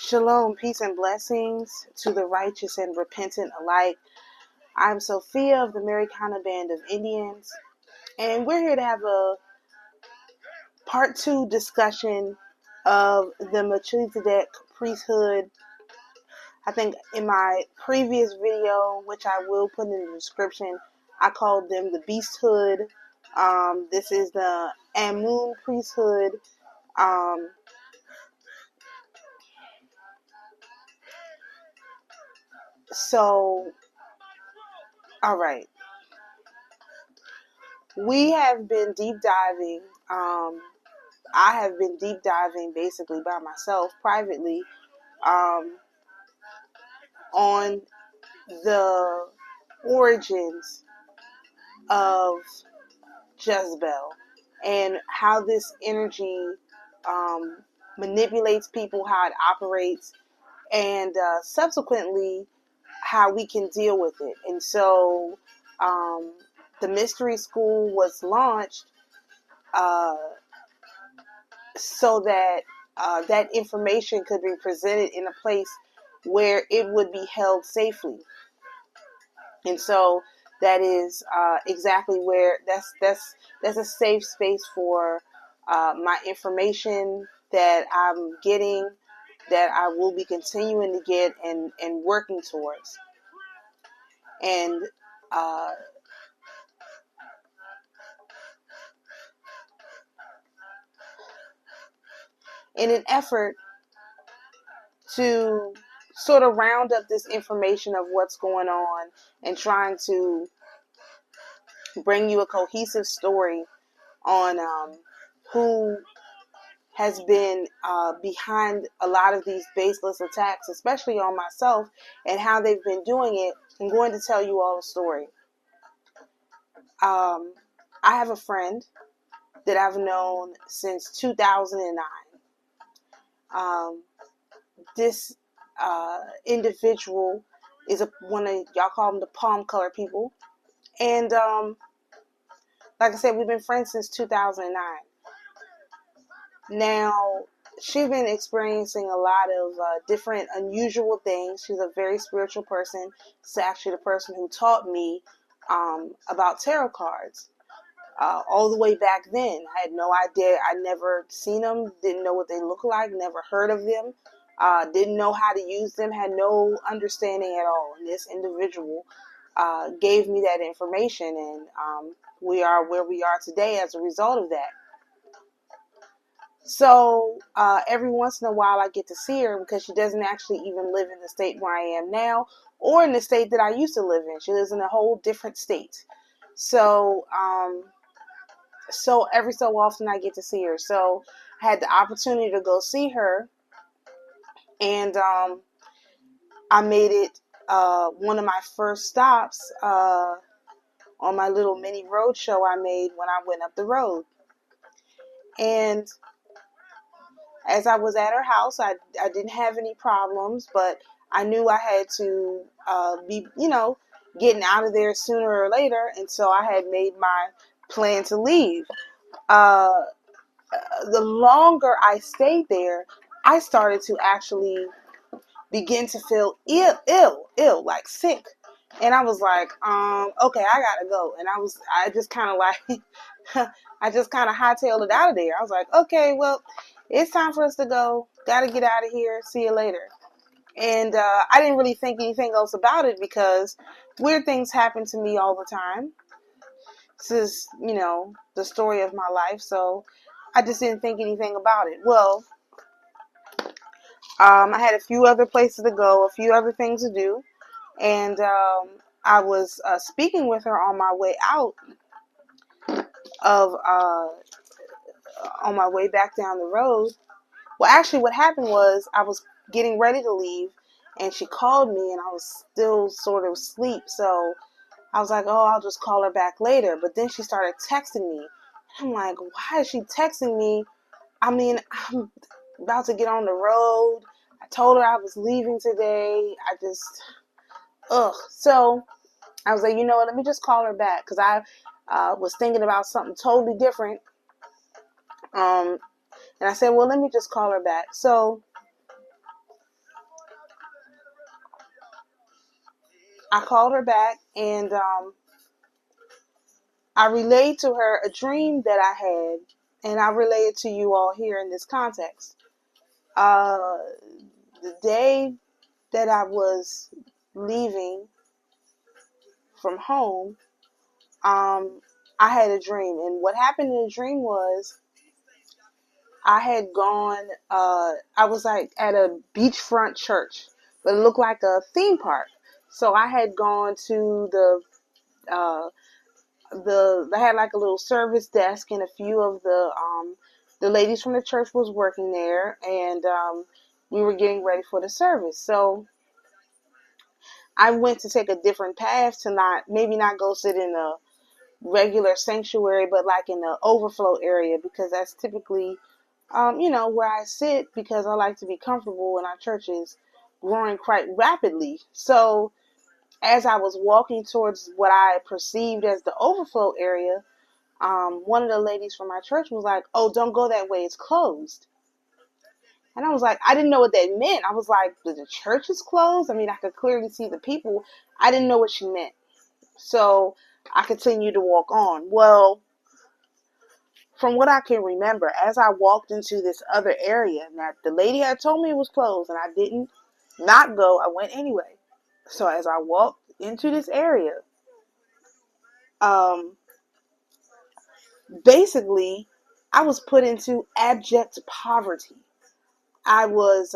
Shalom, peace and blessings to the righteous and repentant alike. I'm Sophia of the AmaruKhan Band of Indians, and we're here to have a part 2 discussion of the Melchizedek priesthood. I think in my previous video, which I will put in the description, I called them the Beasthood. This is the Amun priesthood. So, all right. We have been deep diving. I have been deep diving basically by myself privately on the origins of Jezebel and how this energy manipulates people, how it operates, and subsequently how we can deal with it. And so the mystery school was launched so that that information could be presented in a place where it would be held safely. And so that is exactly where that's a safe space for my information that I'm getting, that I will be continuing to get and working towards. And in an effort to sort of round up this information of what's going on and trying to bring you a cohesive story on who has been behind a lot of these baseless attacks, especially on myself, and how they've been doing it. I'm going to tell you all the story. I have a friend that I've known since 2009. This individual is one of, y'all call them the palm color people. And like I said, we've been friends since 2009. Now, she's been experiencing a lot of different unusual things. She's a very spiritual person. She's actually the person who taught me about tarot cards. All the way back then, I had no idea. I'd never seen them, didn't know what they look like, never heard of them, didn't know how to use them, had no understanding at all. And this individual gave me that information, and we are where we are today as a result of that. So every once in a while I get to see her, because she doesn't actually even live in the state where I am now, or in the state that I used to live in. She lives in a whole different state. So so every so often I get to see her. So I had the opportunity to go see her, and I made it one of my first stops on my little mini road show I made when I went up the road. And as I was at her house, I didn't have any problems, but I knew I had to be, getting out of there sooner or later, and so I had made my plan to leave. The longer I stayed there, I started to actually begin to feel ill, like sick. And I was like, okay, I gotta go. And I just kind of like, I just kind of hightailed it out of there. I was like, okay, well, it's time for us to go. Gotta get out of here. See you later. And I didn't really think anything else about it, because weird things happen to me all the time. This is, the story of my life. So I just didn't think anything about it. Well, I had a few other places to go, a few other things to do. And I was speaking with her on my way out on my way back down the road. Well, actually what happened was I was getting ready to leave, and she called me, and I was still sort of asleep. So I was like, oh, I'll just call her back later. But then she started texting me. I'm like, why is she texting me? I mean, I'm about to get on the road. I told her I was leaving today. So I was like, you know what, let me just call her back, because I was thinking about something totally different. And I said, well, let me just call her back. So I called her back, and I relayed to her a dream that I had, and I relay it to you all here in this context. The day that I was leaving from home, I had a dream, and what happened in the dream was I had gone, I was like at a beachfront church, but it looked like a theme park. So I had gone to they had like a little service desk, and a few of the ladies from the church was working there, and we were getting ready for the service. So I went to take a different path to maybe not go sit in a regular sanctuary, but like in the overflow area, because that's typically, where I sit, because I like to be comfortable, and our church is growing quite rapidly. So as I was walking towards what I perceived as the overflow area, one of the ladies from my church was like, "Oh, don't go that way, it's closed." And I was like, I didn't know what that meant. I was like, the church is closed? I mean, I could clearly see the people. I didn't know what she meant. So I continued to walk on. Well, from what I can remember, as I walked into this other area, now the lady had told me it was closed, and I didn't not go. I went anyway. So as I walked into this area, basically, I was put into abject poverty. I was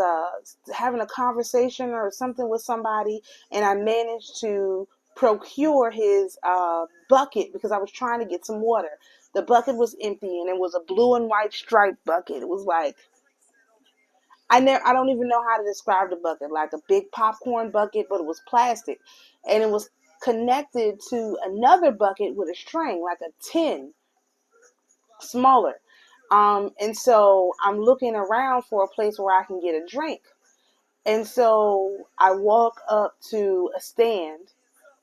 having a conversation or something with somebody, and I managed to procure his bucket because I was trying to get some water. The bucket was empty, and it was a blue and white striped bucket. It was like, I don't even know how to describe the bucket, like a big popcorn bucket, but it was plastic, and it was connected to another bucket with a string, like a tin, smaller. And so I'm looking around for a place where I can get a drink. And so I walk up to a stand.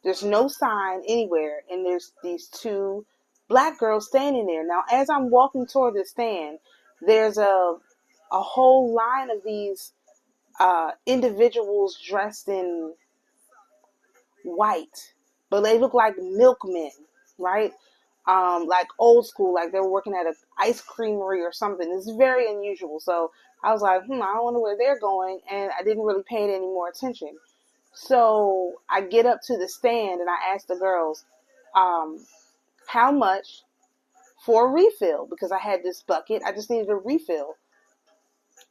There's no sign anywhere, and there's these two black girls standing there. Now, as I'm walking toward the stand, there's a whole line of these individuals dressed in white, but they look like milkmen, right? Like old school, like they were working at an ice creamery or something. It's very unusual. So I was like, I don't know where they're going, and I didn't really pay it any more attention. So I get up to the stand and I ask the girls, how much for a refill? Because I had this bucket, I just needed a refill.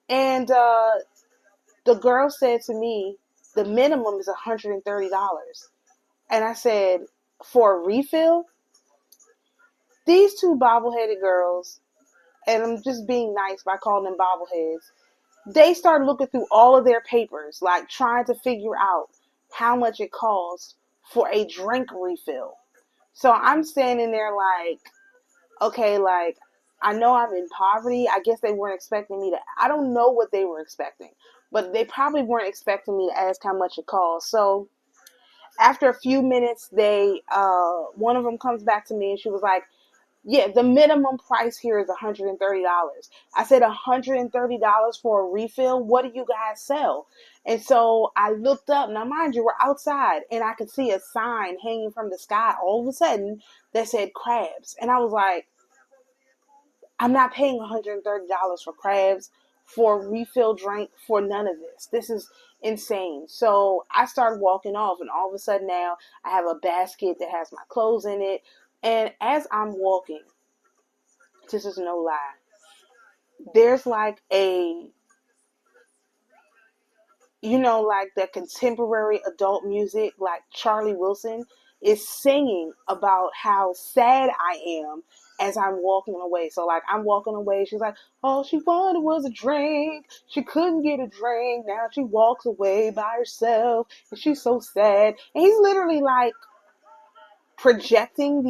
And the girl said to me, the minimum is $130. And I said, for a refill? These two bobble-headed girls, and I'm just being nice by calling them bobbleheads, they started looking through all of their papers, like trying to figure out how much it costs for a drink refill. So I'm standing there like, okay, like, I know I'm in poverty. I guess they weren't expecting me to, I don't know what they were expecting, but they probably weren't expecting me to ask how much it costs. So after a few minutes, one of them comes back to me and she was like, yeah, the minimum price here is $130. I said, $130 for a refill? What do you guys sell? And so I looked up. Now, mind you, we're outside, and I could see a sign hanging from the sky all of a sudden that said crabs. And I was like, I'm not paying $130 for crabs, for a refill drink, for none of this. This is insane. So I started walking off, and all of a sudden now I have a basket that has my clothes in it. And as I'm walking, this is no lie, there's like like the contemporary adult music, like Charlie Wilson is singing about how sad I am as I'm walking away. So like I'm walking away, she's like, all she wanted was a drink. She couldn't get a drink. Now she walks away by herself and she's so sad. And he's literally like projecting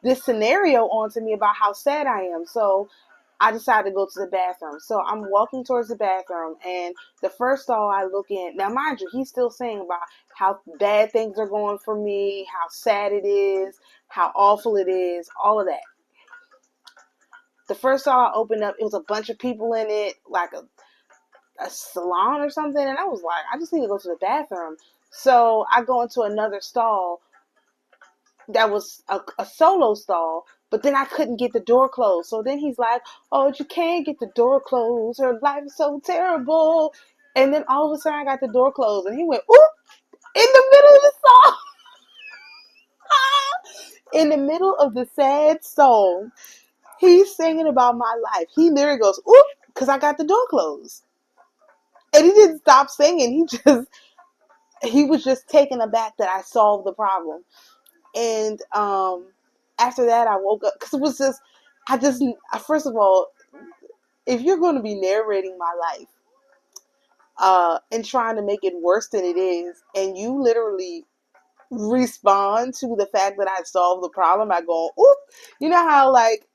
this scenario onto me about how sad I am. So I decided to go to the bathroom. So I'm walking towards the bathroom, and the first stall I look in, now mind you, he's still saying about how bad things are going for me, how sad it is, how awful it is, all of that. The first stall I opened up, it was a bunch of people in it, like a salon or something, and I was like, I just need to go to the bathroom. So I go into another stall that was a solo stall, but then I couldn't get the door closed. So then he's like, oh, you can't get the door closed. Her life is so terrible. And then all of a sudden I got the door closed, and he went, oop, in the middle of the song. In the middle of the sad song, he's singing about my life. He literally goes, oop, because I got the door closed. And he didn't stop singing. He was just taken aback that I solved the problem. And after that, I woke up because it was just, first of all, if you're going to be narrating my life and trying to make it worse than it is, and you literally respond to the fact that I solved the problem by going, oop, you know how like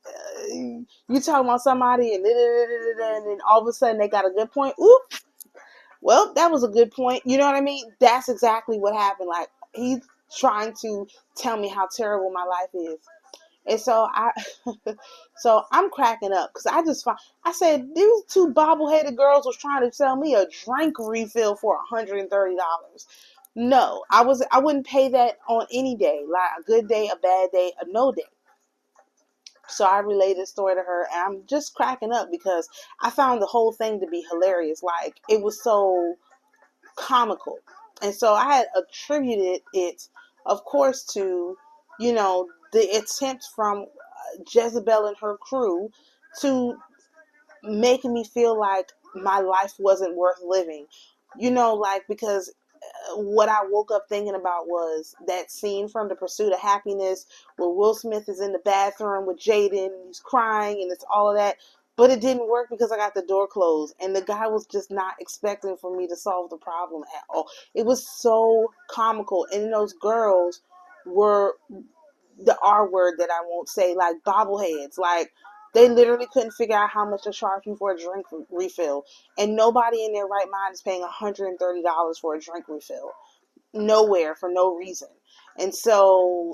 you talking about somebody and then all of a sudden they got a good point, oop, well, that was a good point. You know what I mean? That's exactly what happened. Like, he's trying to tell me how terrible my life is. And so so I'm cracking up because I said these two bobble-headed girls was trying to sell me a drink refill for $130. No, I wouldn't pay that on any day, like a good day, a bad day, a no day. So I relayed this story to her, and I'm just cracking up because I found the whole thing to be hilarious. Like, it was so comical. And so I had attributed it, of course, to, the attempt from Jezebel and her crew to make me feel like my life wasn't worth living. Because what I woke up thinking about was that scene from The Pursuit of Happiness where Will Smith is in the bathroom with Jaden and he's crying and it's all of that. But it didn't work because I got the door closed and the guy was just not expecting for me to solve the problem at all. It was so comical. And those girls were the R word that I won't say, like bobbleheads. Like, they literally couldn't figure out how much to charge me for a drink refill. And nobody in their right mind is paying $130 for a drink refill. Nowhere, for no reason. And so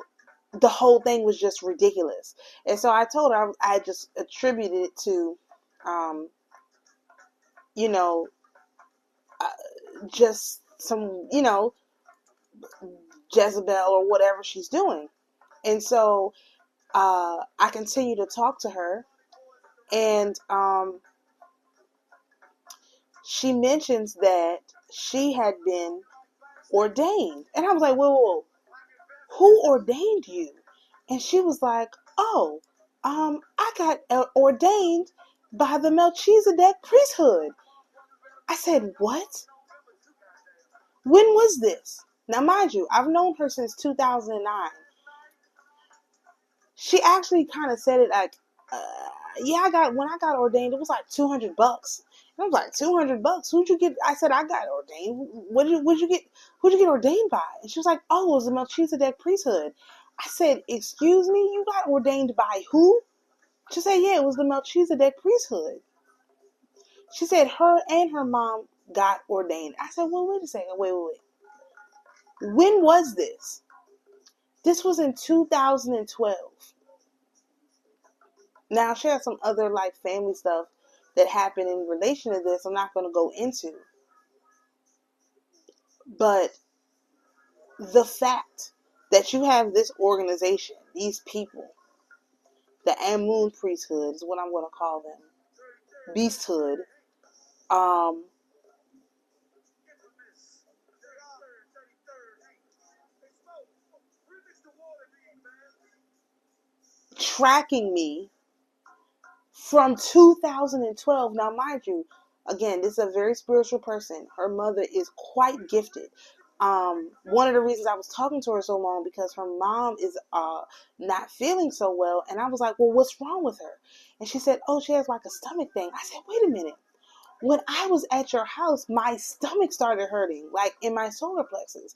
the whole thing was just ridiculous. And so I told her I just attributed it to, just some, Jezebel or whatever she's doing. And so I continue to talk to her, and she mentions that she had been ordained. And I was like, whoa, who ordained you? And she was like, oh, I got ordained by the Melchizedek priesthood. I said, what? When was this? Now, mind you, I've known her since 2009. She actually kind of said it like, when I got ordained, it was like $200. And I was like, $200? Who'd you get? I said, I got ordained. Who'd you get ordained by? And she was like, oh, it was the Melchizedek priesthood. I said, excuse me, you got ordained by who? She said, yeah, it was the Melchizedek priesthood. She said her and her mom got ordained. I said, well, wait a second, wait. When was this? This was in 2012. Now, she had some other like family stuff that happened in relation to this I'm not going to go into. But the fact that you have this organization, these people, the Amun priesthood is what I'm going to call them, beasthood, tracking me from 2012. Now, mind you, again, this is a very spiritual person. Her mother is quite gifted. One of the reasons I was talking to her so long because her mom is not feeling so well, and I was like, well, what's wrong with her? And she said, oh, she has like a stomach thing. I said, wait a minute. When I was at your house, my stomach started hurting, like in my solar plexus.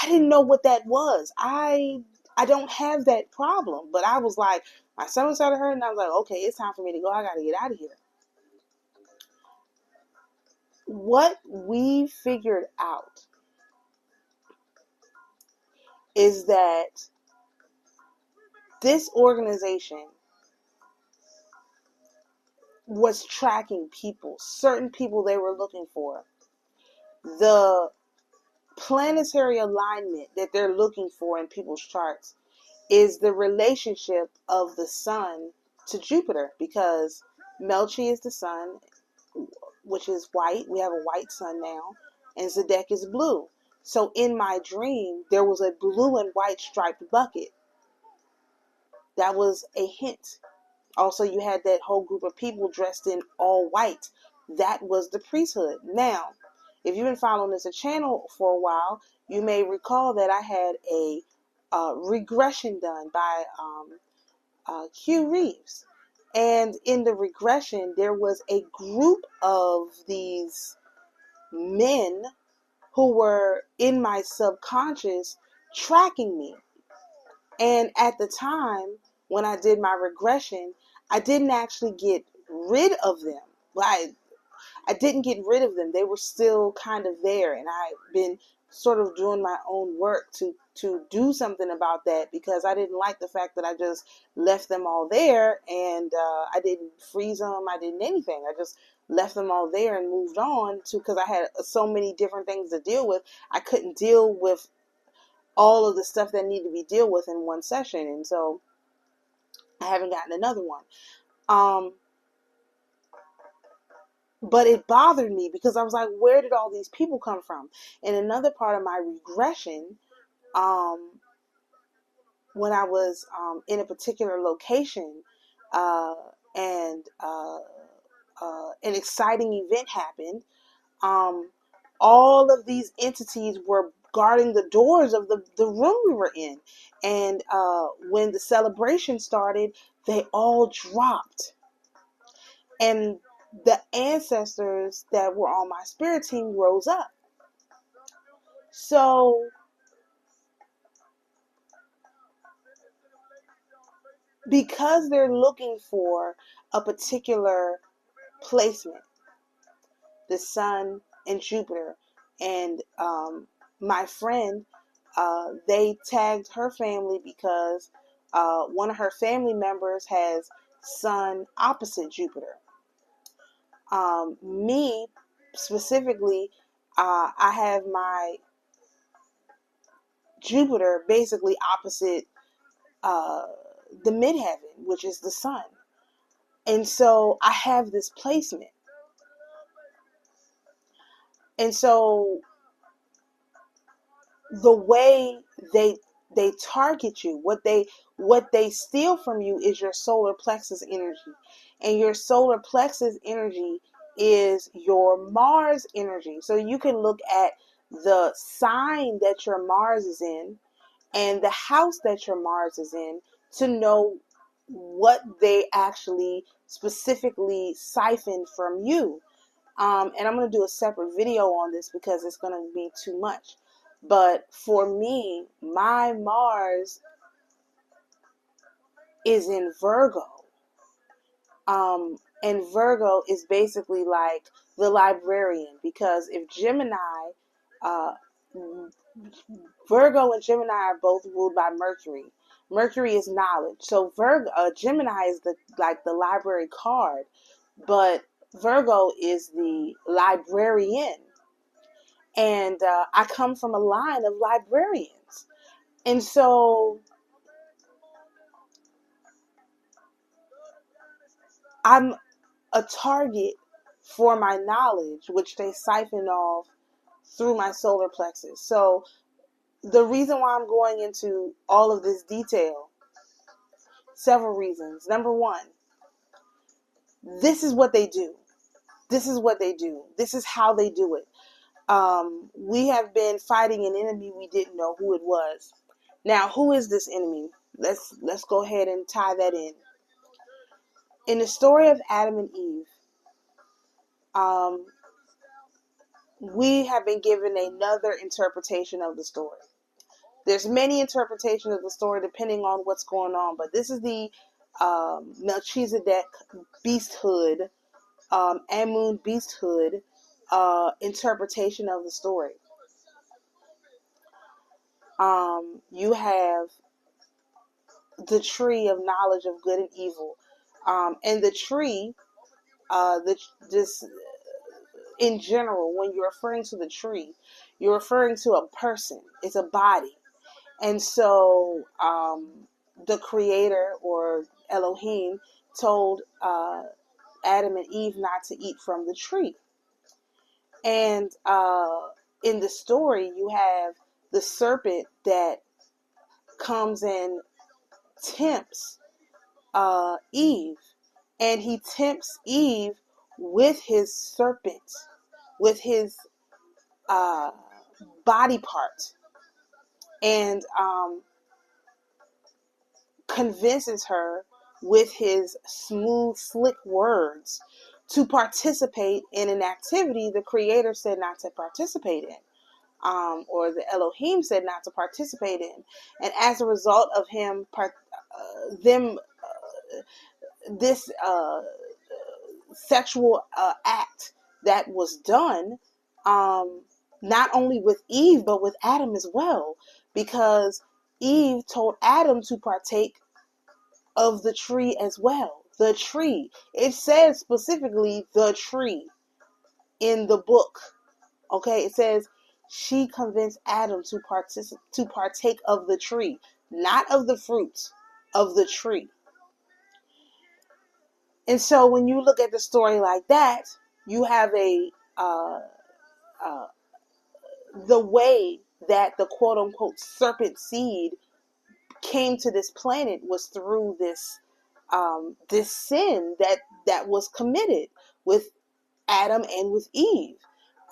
I didn't know what that was. I don't have that problem, but I was like, my stomach started hurting, and I was like, okay, it's time for me to go. I got to get out of here. What we figured out is that this organization was tracking people, certain people they were looking for. The planetary alignment that they're looking for in people's charts is the relationship of the sun to Jupiter, because Melchi is the sun, which is white. We have a white sun now, and Zedek is blue. So in my dream, there was a blue and white striped bucket. That was a hint. Also, you had that whole group of people dressed in all white. That was the priesthood. Now, if you've been following this channel for a while, you may recall that I had a regression done by Q Reeves. And in the regression, there was a group of these men who were in my subconscious tracking me. And at the time when I did my regression, I didn't actually get rid of them. Like, I didn't get rid of them. They were still kind of there. And I've been sort of doing my own work to do something about that, because I didn't like the fact that I just left them all there, and I didn't freeze them. I didn't anything. I just left them all there and moved on because I had so many different things to deal with. I couldn't deal with all of the stuff that needed to be dealt with in one session. And so I haven't gotten another one. But it bothered me because I was like, where did all these people come from? And another part of my regression, when I was in a particular location, and an exciting event happened, all of these entities were guarding the doors of the room we were in. And when the celebration started, they all dropped. And the ancestors that were on my spirit team rose up. So because they're looking for a particular placement, the sun and Jupiter, and my friend, they tagged her family because one of her family members has sun opposite Jupiter. Me specifically, I have my Jupiter basically opposite the midheaven, which is the sun. And so I have this placement. And so the way they target you, what they steal from you is your solar plexus energy. And your solar plexus energy is your Mars energy. So you can look at the sign that your Mars is in and the house that your Mars is in to know what they actually specifically siphon from you. And I'm going to do a separate video on this because it's going to be too much. But for me, my Mars is in Virgo. And Virgo is basically like the librarian, because if Gemini, Virgo and Gemini are both ruled by Mercury. Mercury is knowledge. So Gemini is the library card, but Virgo is the librarian. And I come from a line of librarians. And so I'm a target for my knowledge, which they siphon off through my solar plexus. So the reason why I'm going into all of this detail, several reasons. Number one, this is what they do. This is what they do. This is how they do it. We have been fighting an enemy we didn't know who it was. Now, who is this enemy? Let's go ahead and tie that in. In the story of Adam and Eve, we have been given another interpretation of the story. There's many interpretations of the story depending on what's going on, but this is the Melchizedek beasthood, Amun beasthood interpretation of the story. You have the tree of knowledge of good and evil, and the tree, in general, when you're referring to the tree, you're referring to a person. It's a body. And so the creator, or Elohim, told Adam and Eve not to eat from the tree. And in the story, you have the serpent that comes and tempts Eve. And he tempts Eve with his serpent, with his body part. And convinces her with his smooth, slick words to participate in an activity the creator said not to participate in, or the Elohim said not to participate in. And as a result of this sexual act that was done, not only with Eve, but with Adam as well, because Eve told Adam to partake of the tree as well. The tree. It says specifically the tree in the book. Okay, it says she convinced Adam to partake of the tree, not of the fruit, of the tree. And so when you look at the story like that, you have the way that the quote unquote serpent seed came to this planet was through this sin that was committed with Adam and with Eve.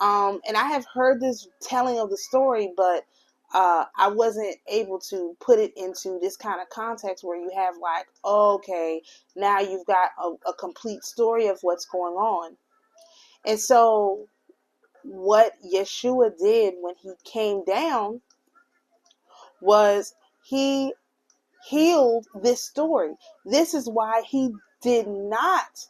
And I have heard this telling of the story, but I wasn't able to put it into this kind of context where you have like, okay, now you've got a complete story of what's going on. And so what Yeshua did when he came down was he healed this story. This is why he did not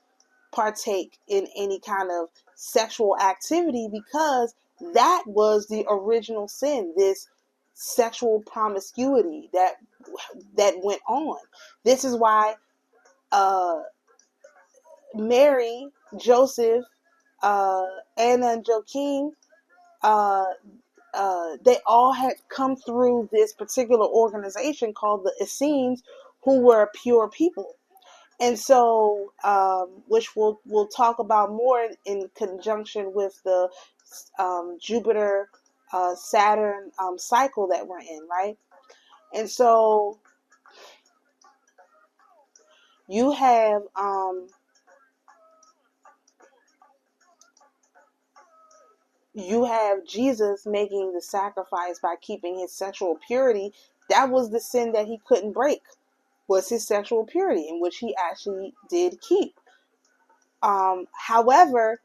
partake in any kind of sexual activity, because that was the original sin, this sexual promiscuity that went on. This is why Mary, Joseph, Anna, and Joachim, they all had come through this particular organization called the Essenes, who were pure people. And so, which we'll talk about more in conjunction with the Jupiter, Saturn cycle that we're in, right? And so you have Jesus making the sacrifice by keeping his sexual purity. That was the sin that he couldn't break, was his sexual purity, in which he actually did keep. However,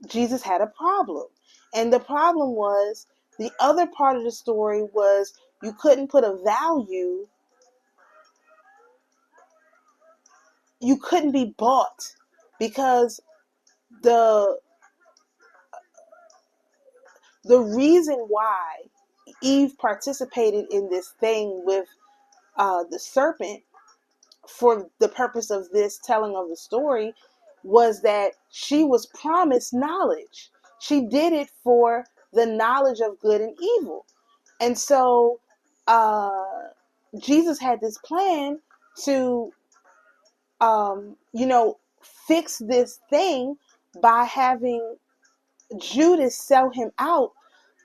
Jesus had a problem. And the problem was, the other part of the story was, you couldn't put a value, you couldn't be bought, because the reason why Eve participated in this thing with the serpent, for the purpose of this telling of the story, was that she was promised knowledge. She did it for the knowledge of good and evil. And so Jesus had this plan to fix this thing by having Judas sell him out,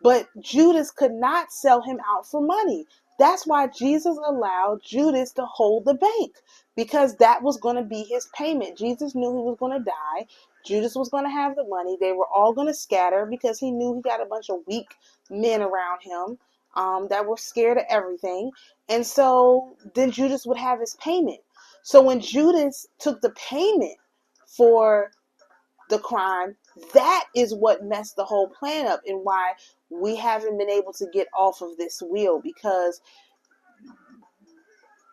but Judas could not sell him out for money. That's why Jesus allowed Judas to hold the bank, because that was going to be his payment. Jesus knew he was going to die. Judas was going to have the money. They were all going to scatter, because he knew he got a bunch of weak men around him that were scared of everything. And so then Judas would have his payment. So when Judas took the payment for the crime, that is what messed the whole plan up, and why we haven't been able to get off of this wheel. Because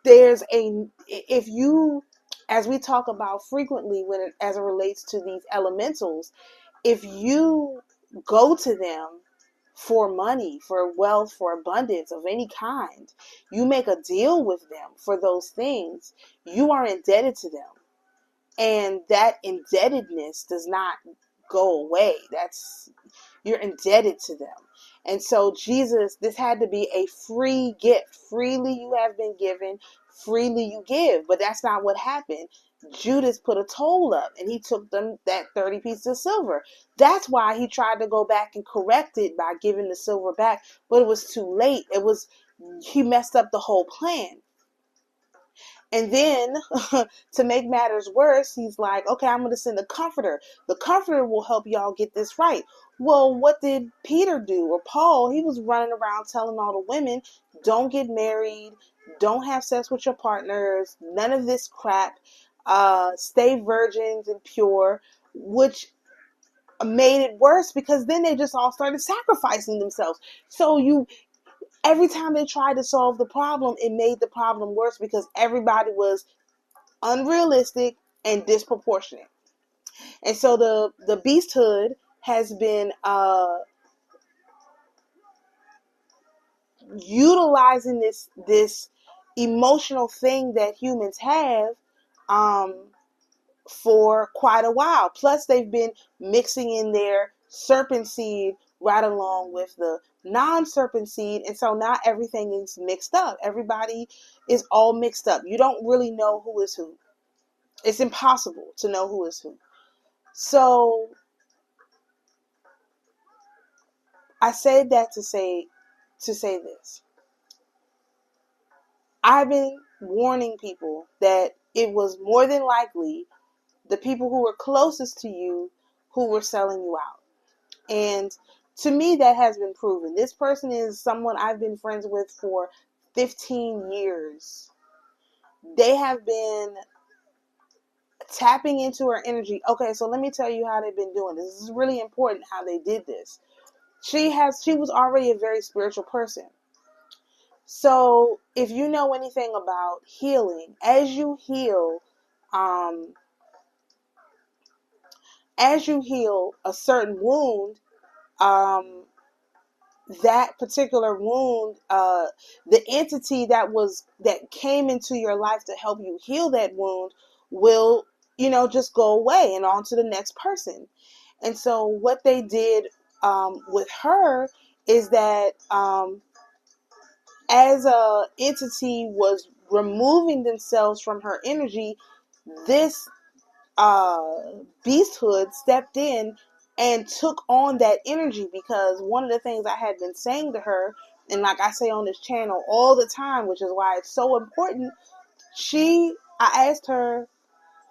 if you, as we talk about frequently as it relates to these elementals, if you go to them for money, for wealth, for abundance of any kind, you make a deal with them for those things, you are indebted to them. And that indebtedness does not go away. You're indebted to them. And so Jesus, this had to be a free gift. Freely you have been given, freely you give. But that's not what happened. Judas put a toll up, and he took them that 30 pieces of silver. That's why he tried to go back and correct it by giving the silver back, but it was too late. He messed up the whole plan. And then, to make matters worse, he's like, okay, I'm going to send a comforter. The comforter will help y'all get this right. Well, what did Peter do, or Paul? He was running around telling all the women, don't get married, don't have sex with your partners, none of this crap, stay virgins and pure, which made it worse because then they just all started sacrificing themselves. So every time they tried to solve the problem, it made the problem worse because everybody was unrealistic and disproportionate. And so the beasthood has been utilizing this emotional thing that humans have for quite a while. Plus, they've been mixing in their serpent seed right along with the non-serpent seed, and so now everything is mixed up. Everybody is all mixed up. You don't really know who is who. It's impossible to know who is who. So I say that to say this. I've been warning people that it was more than likely the people who were closest to you who were selling you out. And to me, that has been proven. This person is someone I've been friends with for 15 years. They have been tapping into her energy. Okay, so let me tell you how they've been doing this. This is really important how they did this. She was already a very spiritual person. So if you know anything about healing, as you heal a certain wound, that particular wound, the entity that came into your life to help you heal that wound will, just go away and on to the next person. And so what they did with her is that as a entity was removing themselves from her energy, this beasthood stepped in and took on that energy, because one of the things I had been saying to her, and like I say on this channel all the time, which is why it's so important, I asked her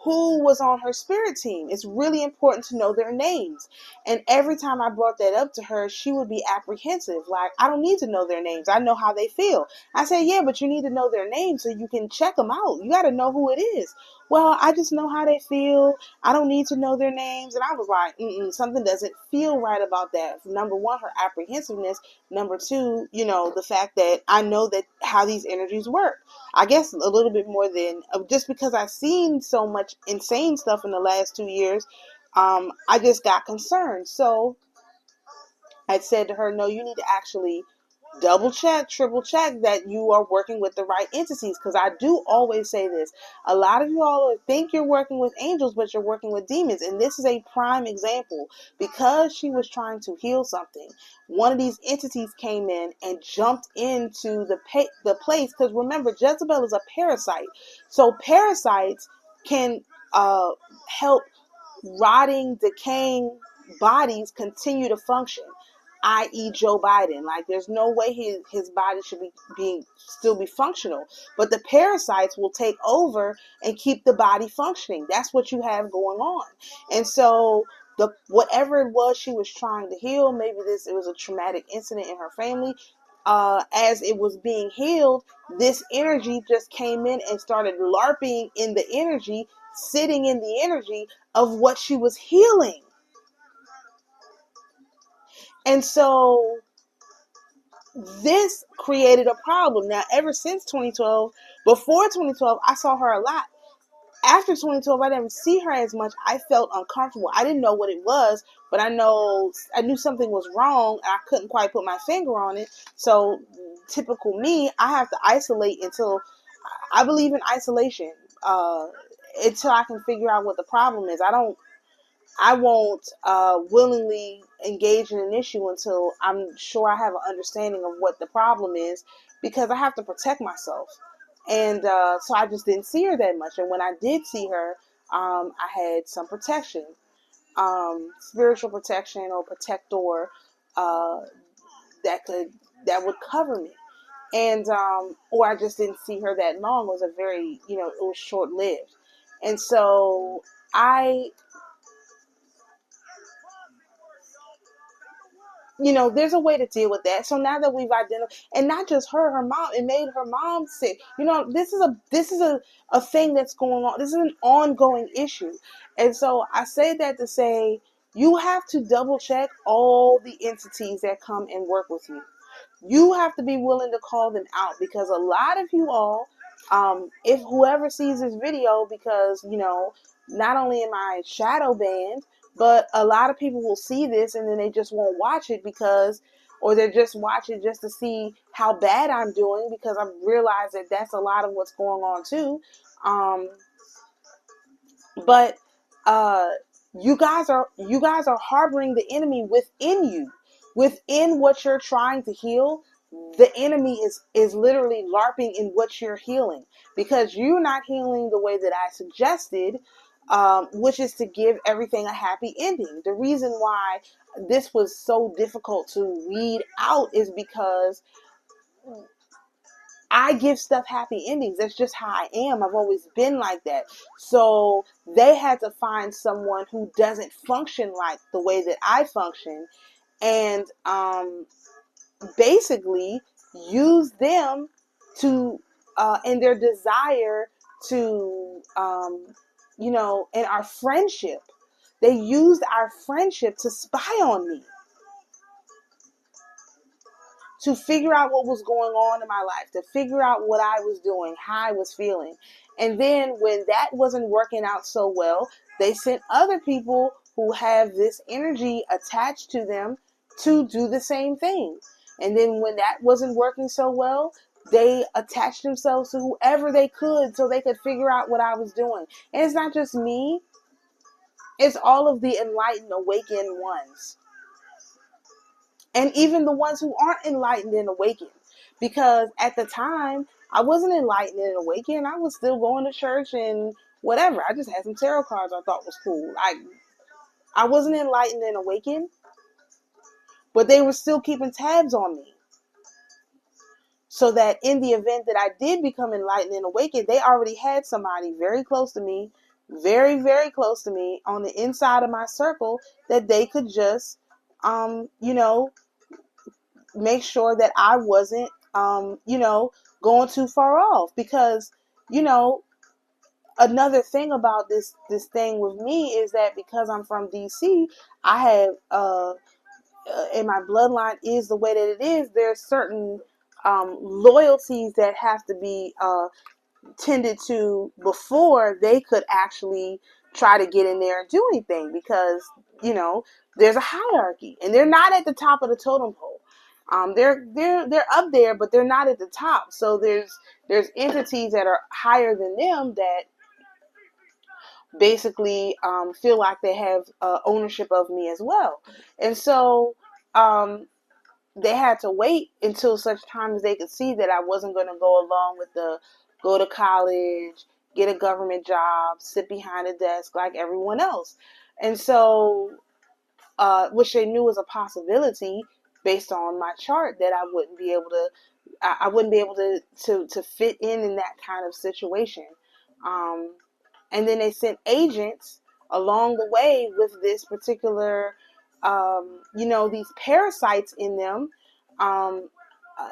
who was on her spirit team. It's really important to know their names. And every time I brought that up to her, she would be apprehensive. Like, I don't need to know their names. I know how they feel. I said, yeah, but you need to know their names so you can check them out. You got to know who it is. Well, I just know how they feel. I don't need to know their names. And I was like, something doesn't feel right about that. Number one, her apprehensiveness. Number two, the fact that I know that how these energies work. I guess a little bit more than just because I've seen so much insane stuff in the last 2 years. I just got concerned. So I said to her, no, you need to actually double check, triple check that you are working with the right entities. Because I do always say this. A lot of you all think you're working with angels, but you're working with demons. And this is a prime example. Because she was trying to heal something, one of these entities came in and jumped into the place. Because remember, Jezebel is a parasite. So parasites can help rotting, decaying bodies continue to function, i.e. Joe Biden. Like, there's no way his body should still be functional. But the parasites will take over and keep the body functioning. That's what you have going on. And so whatever it was she was trying to heal, maybe it was a traumatic incident in her family. As it was being healed, this energy just came in and started LARPing in the energy, sitting in the energy of what she was healing. And so this created a problem. Now, ever since 2012, before 2012, I saw her a lot. After 2012, I didn't see her as much. I felt uncomfortable. I didn't know what it was, but I knew something was wrong. And I couldn't quite put my finger on it. So, typical me, I have to isolate until I believe in isolation until I can figure out what the problem is. I won't willingly engage in an issue until I'm sure I have an understanding of what the problem is, because I have to protect myself. And so I just didn't see her that much. And when I did see her, I had some protection, spiritual protection or protector, uh, that would cover me. And or I just didn't see her that long. It was a very, it was short lived. And so I there's a way to deal with that. So now that we've identified, and not just her mom, it made her mom sick. This is a thing that's going on. This is an ongoing issue. And so I say that to say, you have to double check all the entities that come and work with you. You have to be willing to call them out, because a lot of you all, if whoever sees this video, because, not only am I shadow banned, but a lot of people will see this and then they just won't watch it or they just watch it just to see how bad I'm doing, because I've realized that that's a lot of what's going on too. But you guys are harboring the enemy within you, within what you're trying to heal. The enemy is literally LARPing in what you're healing, because you're not healing the way that I suggested, which is to give everything a happy ending. The reason why this was so difficult to weed out is because I give stuff happy endings. That's just how I am. I've always been like that. So they had to find someone who doesn't function like the way that I function, and basically use them to in their desire to in our friendship. They used our friendship to spy on me, to figure out what was going on in my life, to figure out what I was doing, how I was feeling. And then when that wasn't working out so well, they sent other people who have this energy attached to them to do the same thing. And then when that wasn't working so well, they attached themselves to whoever they could so they could figure out what I was doing. And it's not just me, it's all of the enlightened, awakened ones. And even the ones who aren't enlightened and awakened. Because at the time, I wasn't enlightened and awakened. I was still going to church and whatever. I just had some tarot cards I thought was cool. I wasn't enlightened and awakened, but they were still keeping tabs on me. So that in the event that I did become enlightened and awakened, they already had somebody very close to me, very, very close to me on the inside of my circle that they could just, make sure that I wasn't, going too far off. Because, another thing about this thing with me is that because I'm from DC, I have, and my bloodline is the way that it is, there's certain loyalties that have to be tended to before they could actually try to get in there and do anything, because there's a hierarchy and they're not at the top of the totem pole. They're up there, but they're not at the top. So there's entities that are higher than them that basically feel like they have ownership of me as well. And so they had to wait until such time as they could see that I wasn't going to go along with the go to college, get a government job, sit behind a desk like everyone else. And so, which they knew was a possibility based on my chart, that I wouldn't be able to fit in that kind of situation. And then they sent agents along the way with this particular, these parasites in them, um, uh,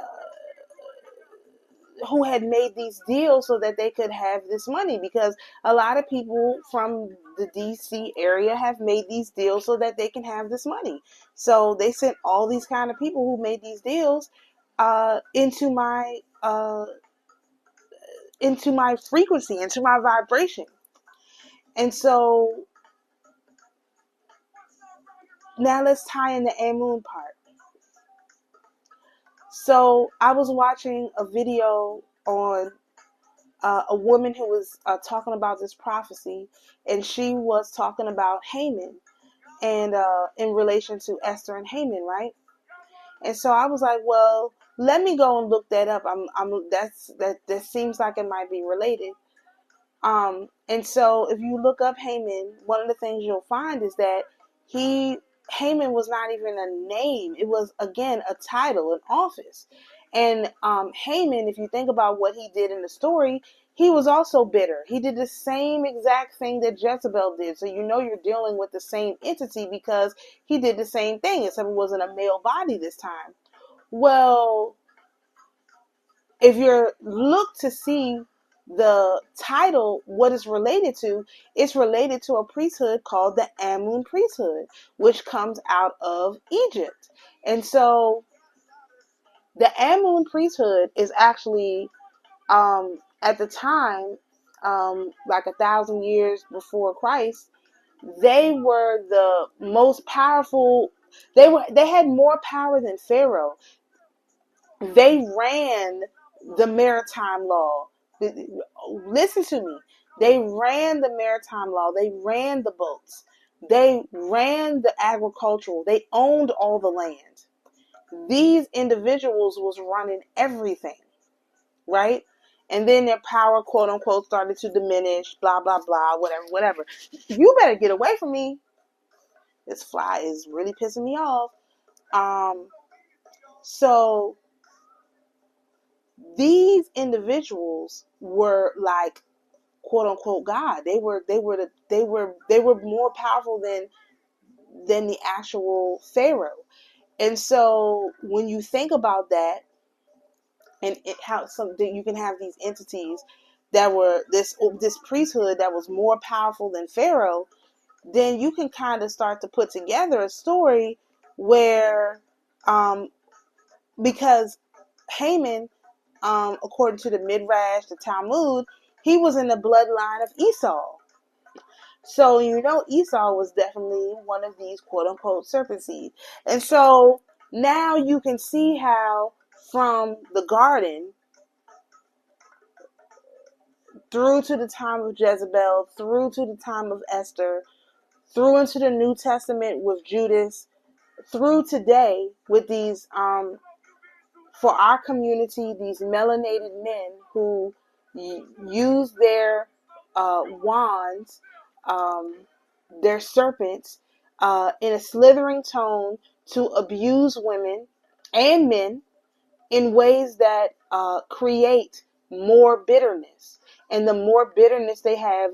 who had made these deals so that they could have this money. Because a lot of people from the DC area have made these deals so that they can have this money. So they sent all these kind of people who made these deals into my frequency, into my vibration. And so now let's tie in the Amun part. So I was watching a video on a woman who was talking about this prophecy, and she was talking about Haman. and in relation to Esther and Haman, right? And so I was like, well, let me go and look that up. That seems like it might be related. And so if you look up Haman, one of the things you'll find is that Haman was not even a name. It was, again, a title, an office. And Haman, if you think about what he did in the story, he was also bitter. He did the same exact thing that Jezebel did. So you know you're dealing with the same entity because he did the same thing, except it wasn't a male body this time. Well, if you're look to see the title, what it's related to, it's related to a priesthood called the Amun priesthood, which comes out of Egypt. And so the Amun priesthood is actually, at the time, like 1,000 years before Christ, they were the most powerful. They had more power than Pharaoh. They ran the maritime law. Listen to me. They ran the maritime law. They ran the boats. They ran the agricultural. They owned all the land. These individuals was running everything, right? And then their power, quote unquote, started to diminish, blah, blah, blah, whatever. You better get away from me. This fly is really pissing me off. So these individuals were like, quote unquote, God. They were more powerful than the actual Pharaoh. And so when you think about that, and how you can have these entities that were this priesthood that was more powerful than Pharaoh, then you can kind of start to put together a story where, because Haman, according to the Midrash, the Talmud, he was in the bloodline of Esau. So, you know, Esau was definitely one of these quote-unquote serpent seed. And so now you can see how from the garden through to the time of Jezebel, through to the time of Esther, through into the New Testament with Judas, through today with these, for our community, these melanated men who use their wands, their serpents, in a slithering tone to abuse women and men in ways that create more bitterness. And the more bitterness they have,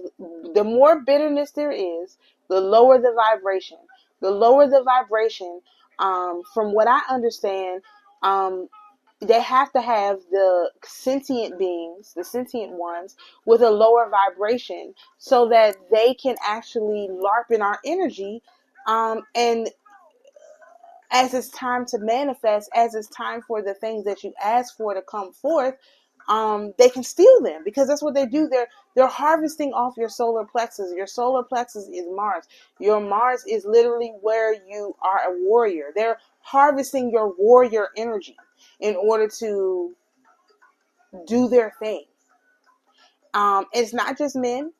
the more bitterness there is, the lower the vibration. The lower the vibration, from what I understand, they have to have the sentient beings, the sentient ones, with a lower vibration so that they can actually LARP in our energy. And as it's time to manifest, as it's time for the things that you ask for to come forth, they can steal them, because that's what they do. They're harvesting off your solar plexus. Your solar plexus is Mars. Your Mars is literally where you are a warrior. They're harvesting your warrior energy in order to do their thing. It's not just men,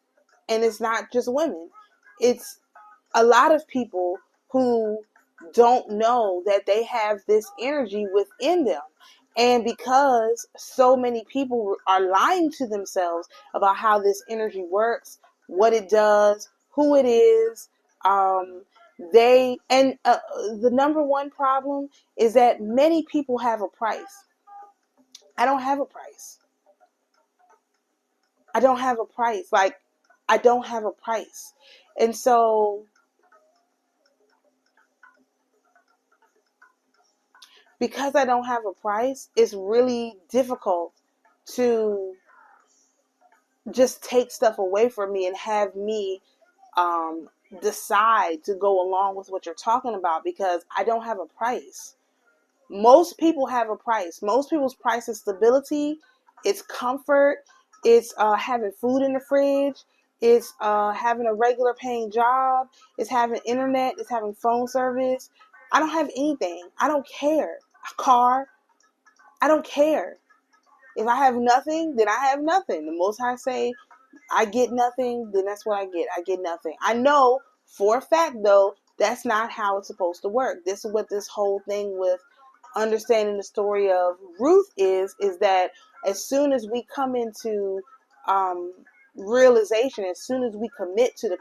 and it's not just women. It's a lot of people who don't know that they have this energy within them. And because so many people are lying to themselves about how this energy works, what it does, who it is, the number one problem is that many people have a price. I don't have a price. I don't have a price. Like, I don't have a price. And so because I don't have a price, it's really difficult to just take stuff away from me and have me decide to go along with what you're talking about, because I don't have a price. Most people have a price. Most people's price is stability, it's comfort, it's having food in the fridge, it's having a regular paying job, it's having internet, it's having phone service. I don't have anything. I don't care. A car. I don't care. If I have nothing, then I have nothing. The Most High say, I get nothing, then that's what I get. I get nothing. I know for a fact, though, That's not how it's supposed to work. This is what this whole thing with understanding the story of Ruth is that as soon as we come into realization, as soon as we commit to the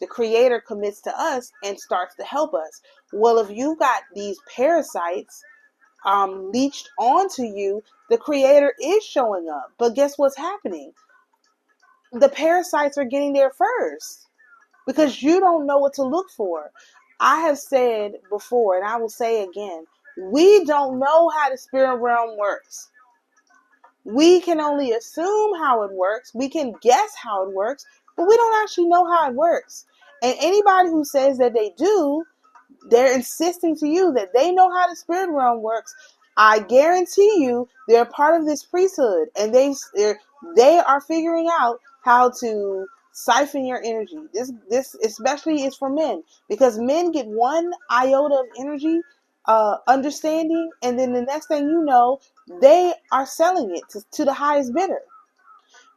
Creator commits to us and starts to help us. Well, if you got these parasites leached onto you, the Creator is showing up. But guess what's happening? The parasites are getting there first because you don't know what to look for. I have said before, and I will say again, we don't know how the spirit realm works. We can only assume how it works. We can guess how it works, but we don't actually know how it works. And anybody who says that they do, they're insisting to you that they know how the spirit realm works. I guarantee you they're part of this priesthood, and they are figuring out how to siphon your energy. This especially is for men, because men get one iota of energy understanding, and then the next thing you know, they are selling it to the highest bidder.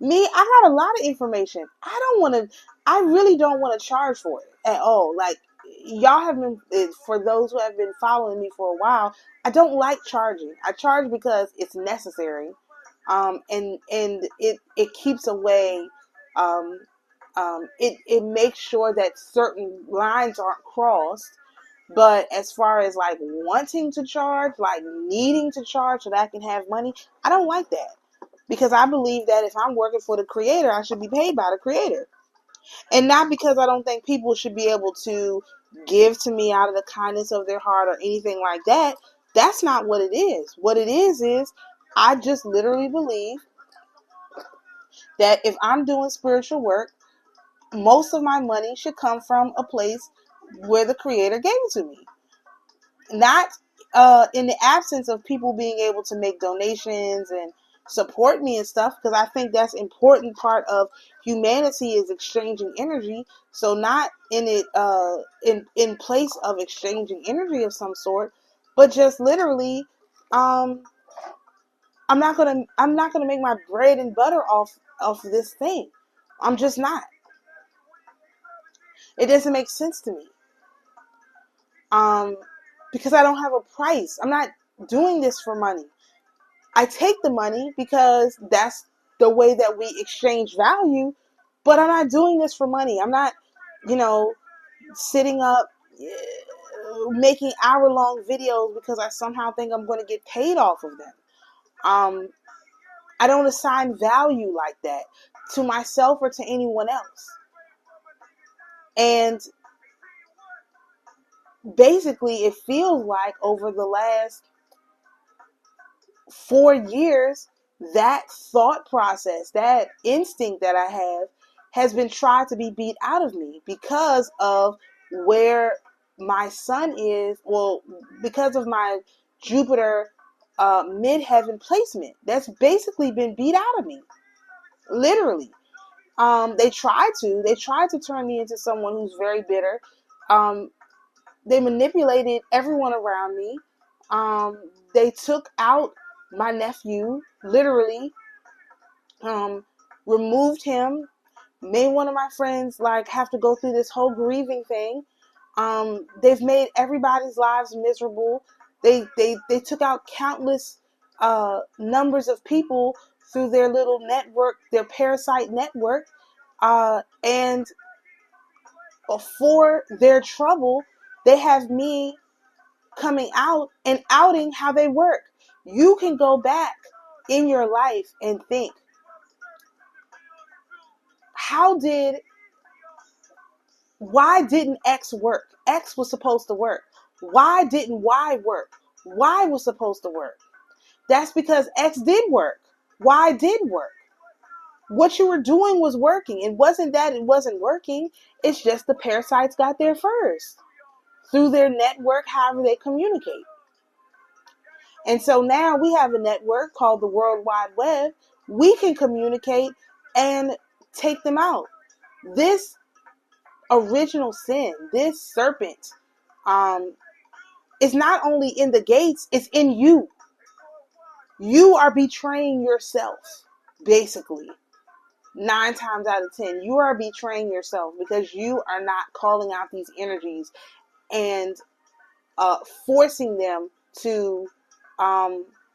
Me, I got a lot of information. I really don't want to charge for it at all. Like, y'all have been, for those who have been following me for a while, I don't like charging. I charge because it's necessary. And it keeps away, it makes sure that certain lines aren't crossed. But as far as like wanting to charge, like needing to charge so that I can have money, I don't like that. Because I believe that if I'm working for the Creator, I should be paid by the Creator. And not because I don't think people should be able to give to me out of the kindness of their heart or anything like that. That's not what it is. What it is I just literally believe that if I'm doing spiritual work, most of my money should come from a place where the Creator gave it to me. Not in the absence of people being able to make donations and support me and stuff, because I think that's important part of humanity is exchanging energy. So not in it in place of exchanging energy of some sort, but just literally I'm not gonna make my bread and butter off this thing. I'm just not. It doesn't make sense to me. Because I don't have a price. I'm not doing this for money. I take the money because that's the way that we exchange value, but I'm not doing this for money. I'm not, sitting up making hour-long videos because I somehow think I'm going to get paid off of them. I don't assign value like that to myself or to anyone else. And basically, it feels like over the last 4 years, that thought process, that instinct that I have, has been tried to be beat out of me because of where my sun is. Well, because of my Jupiter midheaven placement. That's basically been beat out of me. Literally. They tried to turn me into someone who's very bitter. They manipulated everyone around me. They took out my nephew, literally, removed him, made one of my friends have to go through this whole grieving thing. They've made everybody's lives miserable. They took out countless numbers of people through their little network, their parasite network, and for their trouble, they have me coming out and outing how they work. You can go back in your life and think, why didn't X work? X was supposed to work. Why didn't Y work? Y was supposed to work. That's because X did work. Y did work. What you were doing was working. It wasn't that it wasn't working. It's just the parasites got there first through their network, however they communicate. And so now we have a network called the World Wide Web. We can communicate and take them out. This original sin, this serpent, is not only in the gates, it's in you. You are betraying yourself, basically. 9 times out of 10, you are betraying yourself because you are not calling out these energies and forcing them to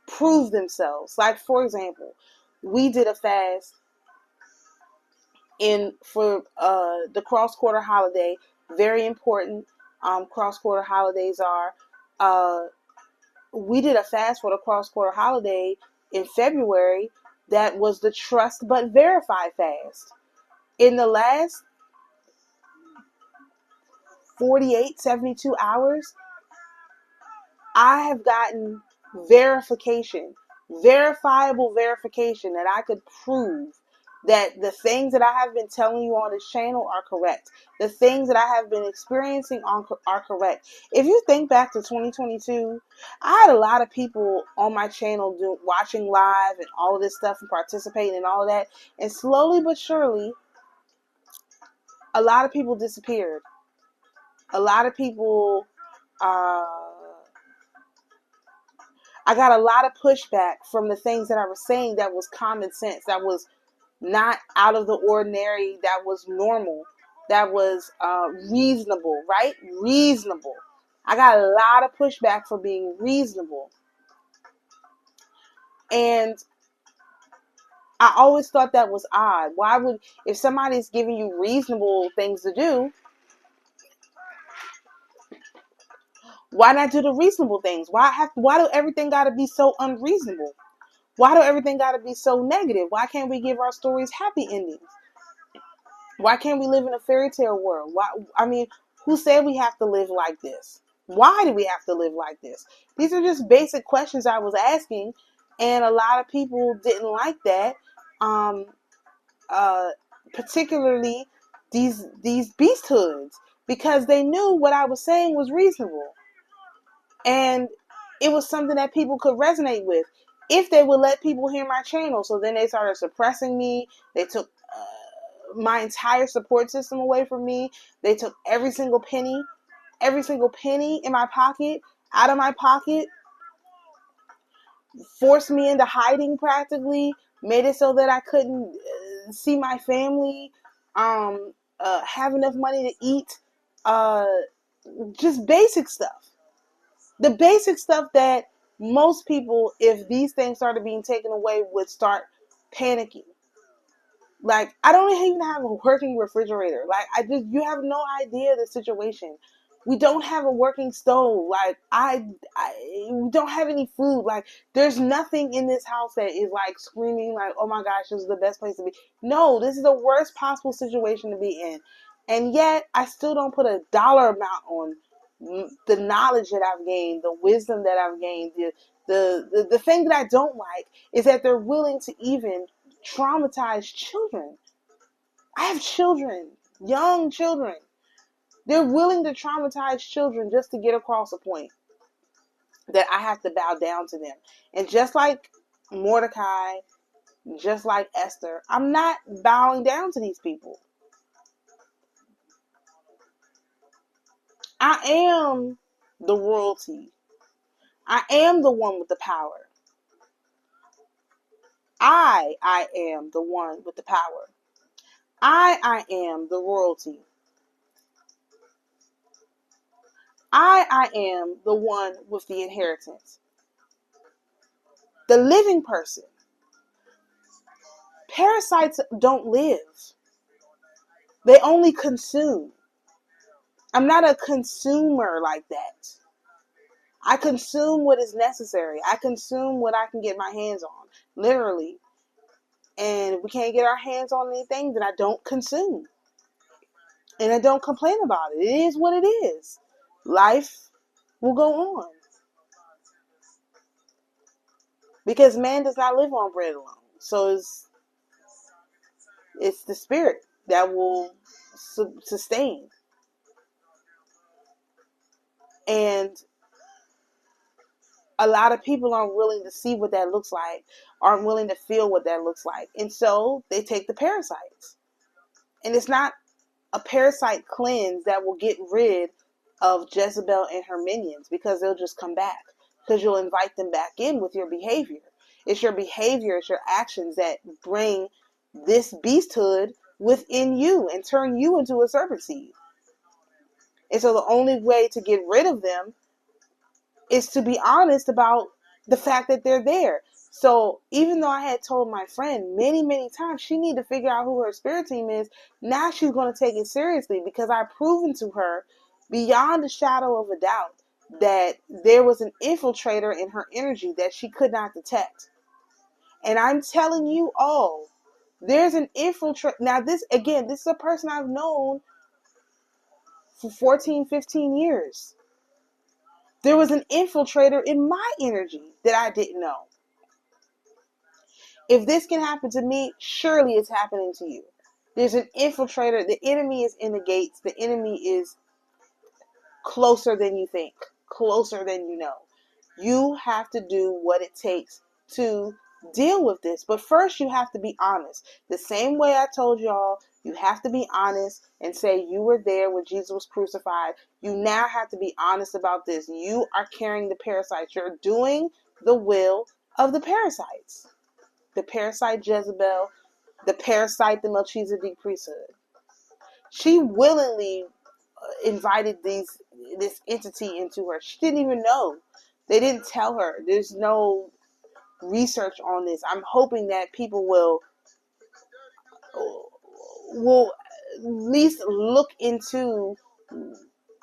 prove themselves. Like, for example, we did a fast for the cross-quarter holiday. Very important. Cross-quarter holidays are. We did a fast for the cross-quarter holiday in February. That was the trust but verify fast. In the last 48, 72 hours, I have gotten verifiable verification that I could prove that the things that I have been telling you on this channel are correct. The things that I have been experiencing are correct. If you think back to 2022, I had a lot of people on my channel watching live and all of this stuff and participating and all of that. And slowly but surely, a lot of people disappeared. A lot of people, I got a lot of pushback from the things that I was saying that was common sense, that was not out of the ordinary, that was normal, that was reasonable, right? Reasonable. I got a lot of pushback for being reasonable. And I always thought that was odd. If somebody's giving you reasonable things to do, why not do the reasonable things? Why do everything got to be so unreasonable? Why do everything got to be so negative? Why can't we give our stories happy endings? Why can't we live in a fairy tale world? Who said we have to live like this? Why do we have to live like this? These are just basic questions I was asking, and a lot of people didn't like that. Particularly these beasthoods, because they knew what I was saying was reasonable. And it was something that people could resonate with if they would let people hear my channel. So then they started suppressing me. They took my entire support system away from me. They took every single penny in my pocket, out of my pocket, forced me into hiding practically, made it so that I couldn't see my family, have enough money to eat, just basic stuff. The basic stuff that most people, if these things started being taken away, would start panicking. Like, I don't even have a working refrigerator. Like, you have no idea the situation. We don't have a working stove. Like, we don't have any food. Like, there's nothing in this house that is like screaming like, oh my gosh, this is the best place to be. No, this is the worst possible situation to be in. And yet, I still don't put a dollar amount on the knowledge that I've gained, the wisdom that I've gained. The thing that I don't like is that they're willing to even traumatize children. I have children, young children. They're willing to traumatize children just to get across a point that I have to bow down to them. And just like Mordecai, just like Esther, I'm not bowing down to these people. I am the royalty. I am the one with the power. I am the one with the power. I am the royalty. I am the one with the inheritance. The living person. Parasites don't live. They only consume. I'm not a consumer like that. I consume what is necessary. I consume what I can get my hands on. Literally. And if we can't get our hands on anything, then I don't consume. And I don't complain about it. It is what it is. Life will go on. Because man does not live on bread alone. So it's the spirit that will sustain. And a lot of people aren't willing to see what that looks like, aren't willing to feel what that looks like. And so they take the parasites. And it's not a parasite cleanse that will get rid of Jezebel and her minions, because they'll just come back. Because you'll invite them back in with your behavior. It's your behavior, it's your actions that bring this beasthood within you and turn you into a serpent seed. And so the only way to get rid of them is to be honest about the fact that they're there. So even though I had told my friend many, many times she need to figure out who her spirit team is, now she's going to take it seriously because I've proven to her beyond a shadow of a doubt that there was an infiltrator in her energy that she could not detect. And I'm telling you all, there's an infiltrator. Now this is a person I've known for 14, 15 years. There was an infiltrator in my energy that I didn't know. If this can happen to me, surely it's happening to you. There's an infiltrator. The enemy is in the gates. The enemy is closer than you think, closer than you know. You have to do what it takes to deal with this. But first, you have to be honest. The same way I told y'all, you have to be honest and say you were there when Jesus was crucified. You now have to be honest about this. You are carrying the parasites. You're doing the will of the parasites. The parasite Jezebel, the parasite the Melchizedek priesthood. She willingly invited this entity into her. She didn't even know. They didn't tell her. There's no research on this. I'm hoping that people will at least look into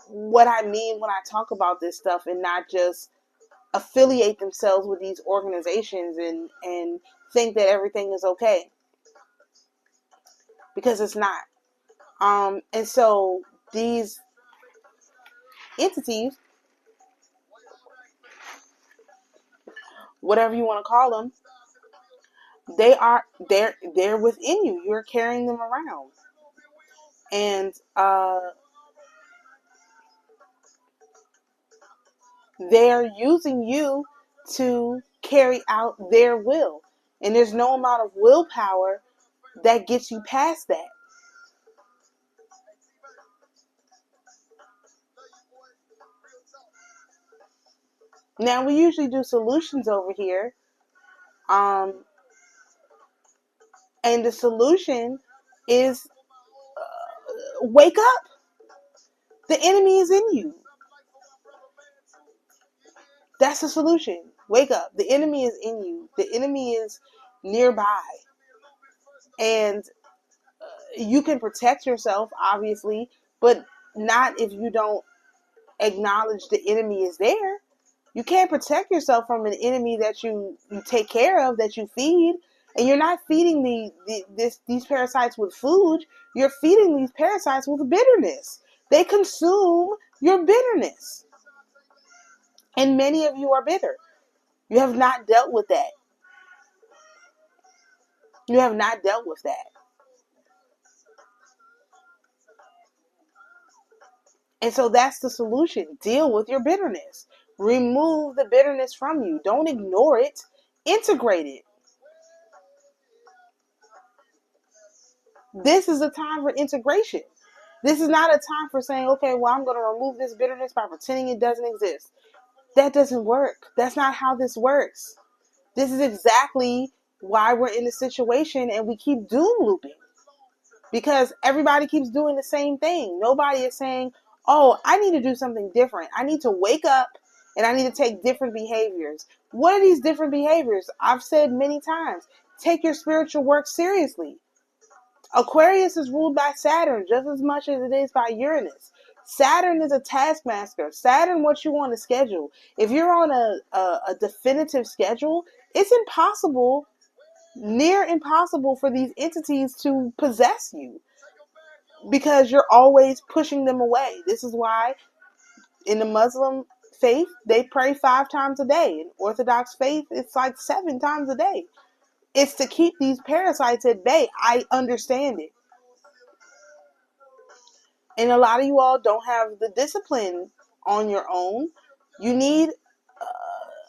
what I mean when I talk about this stuff and not just affiliate themselves with these organizations and think that everything is okay, because it's not. And so these entities, whatever you want to call them, they're within you. You're carrying them around, and they're using you to carry out their will. And there's no amount of willpower that gets you past that. Now, we usually do solutions over here. And the solution is wake up. The enemy is in you. That's the solution. Wake up. The enemy is in you. The enemy is nearby. And you can protect yourself, obviously, but not if you don't acknowledge the enemy is there. You can't protect yourself from an enemy that you take care of, that you feed. And you're not feeding these parasites with food. You're feeding these parasites with bitterness. They consume your bitterness. And many of you are bitter. You have not dealt with that. You have not dealt with that. And so that's the solution. Deal with your bitterness. Remove the bitterness from you. Don't ignore it. Integrate it. This is a time for integration. This is not a time for saying, okay, well, I'm going to remove this bitterness by pretending it doesn't exist. That doesn't work. That's not how this works. This is exactly why we're in the situation and we keep doom looping. Because everybody keeps doing the same thing. Nobody is saying, oh, I need to do something different. I need to wake up and I need to take different behaviors. What are these different behaviors? I've said many times, take your spiritual work seriously. Aquarius is ruled by Saturn just as much as it is by Uranus. Saturn is a taskmaster. Saturn wants you on a schedule. If you're on a definitive schedule, it's impossible, near impossible for these entities to possess you because you're always pushing them away. This is why in the Muslim faith, they pray 5 times a day. In Orthodox faith, it's like 7 times a day. It's to keep these parasites at bay. I understand it. And a lot of you all don't have the discipline on your own. You need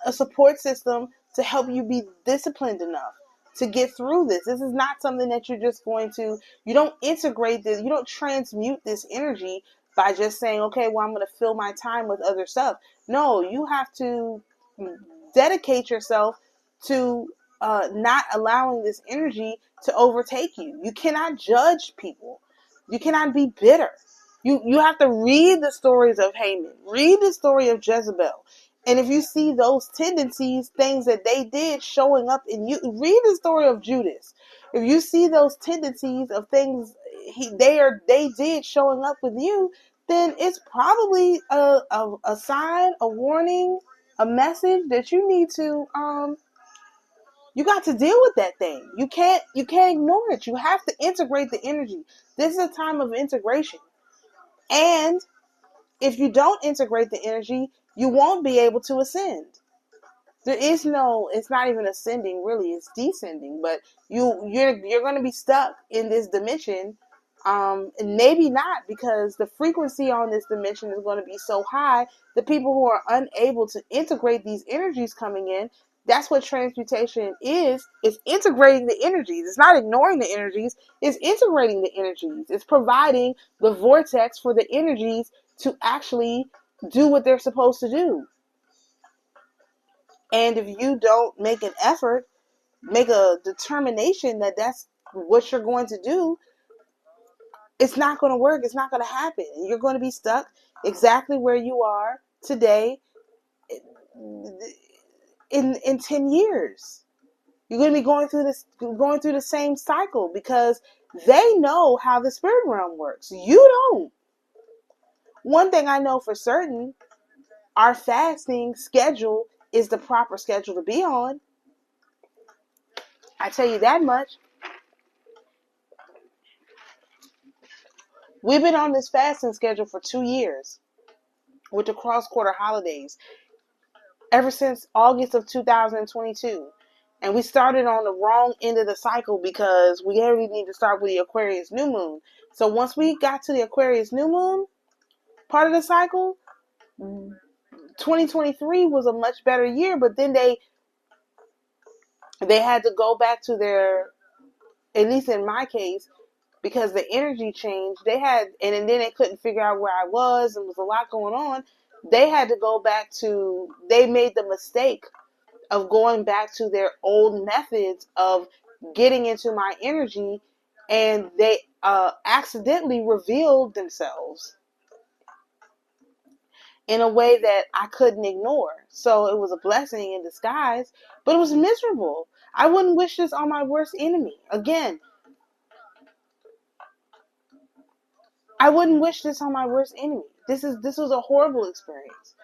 a support system to help you be disciplined enough to get through this. This is not something that you're just going to, you don't integrate this, you don't transmute this energy by just saying, okay, well, I'm going to fill my time with other stuff. No, you have to dedicate yourself to not allowing this energy to overtake you. You cannot judge people. You cannot be bitter. You have to read the stories of Haman. Read the story of Jezebel. And if you see those tendencies, things that they did showing up in you, read the story of Judas. If you see those tendencies of things they did showing up with you, then it's probably a sign, a warning, a message that you need to you got to deal with that thing. You can't ignore it. You have to integrate the energy. This is a time of integration. And if you don't integrate the energy, you won't be able to ascend. There is no, it's not even ascending really, it's descending, but you're going to be stuck in this dimension, and maybe not, because the frequency on this dimension is going to be so high, the people who are unable to integrate these energies coming in, that's what transmutation is. It's integrating the energies. It's not ignoring the energies, it's integrating the energies. It's providing the vortex for the energies to actually do what they're supposed to do. And if you don't make an effort, make a determination that that's what you're going to do, it's not going to work. It's not going to happen. You're going to be stuck exactly where you are today in 10 years. You're going to be going through the same cycle, because they know how the spirit realm works. You don't. One thing I know for certain, our fasting schedule is the proper schedule to be on. I tell you that much. We've been on this fasting schedule for 2 years with the cross-quarter holidays, ever since August of 2022. And we started on the wrong end of the cycle, because we already need to start with the Aquarius new moon. So once we got to the Aquarius new moon part of the cycle, 2023 was a much better year, but then they had to go back to their, at least in my case, because the energy changed. And then they couldn't figure out where I was, and there was a lot going on. They had to go back to, they made the mistake of going back to their old methods of getting into my energy, and they accidentally revealed themselves in a way that I couldn't ignore. So it was a blessing in disguise, but it was miserable. I wouldn't wish this on my worst enemy. Again, I wouldn't wish this on my worst enemy. This was a horrible experience.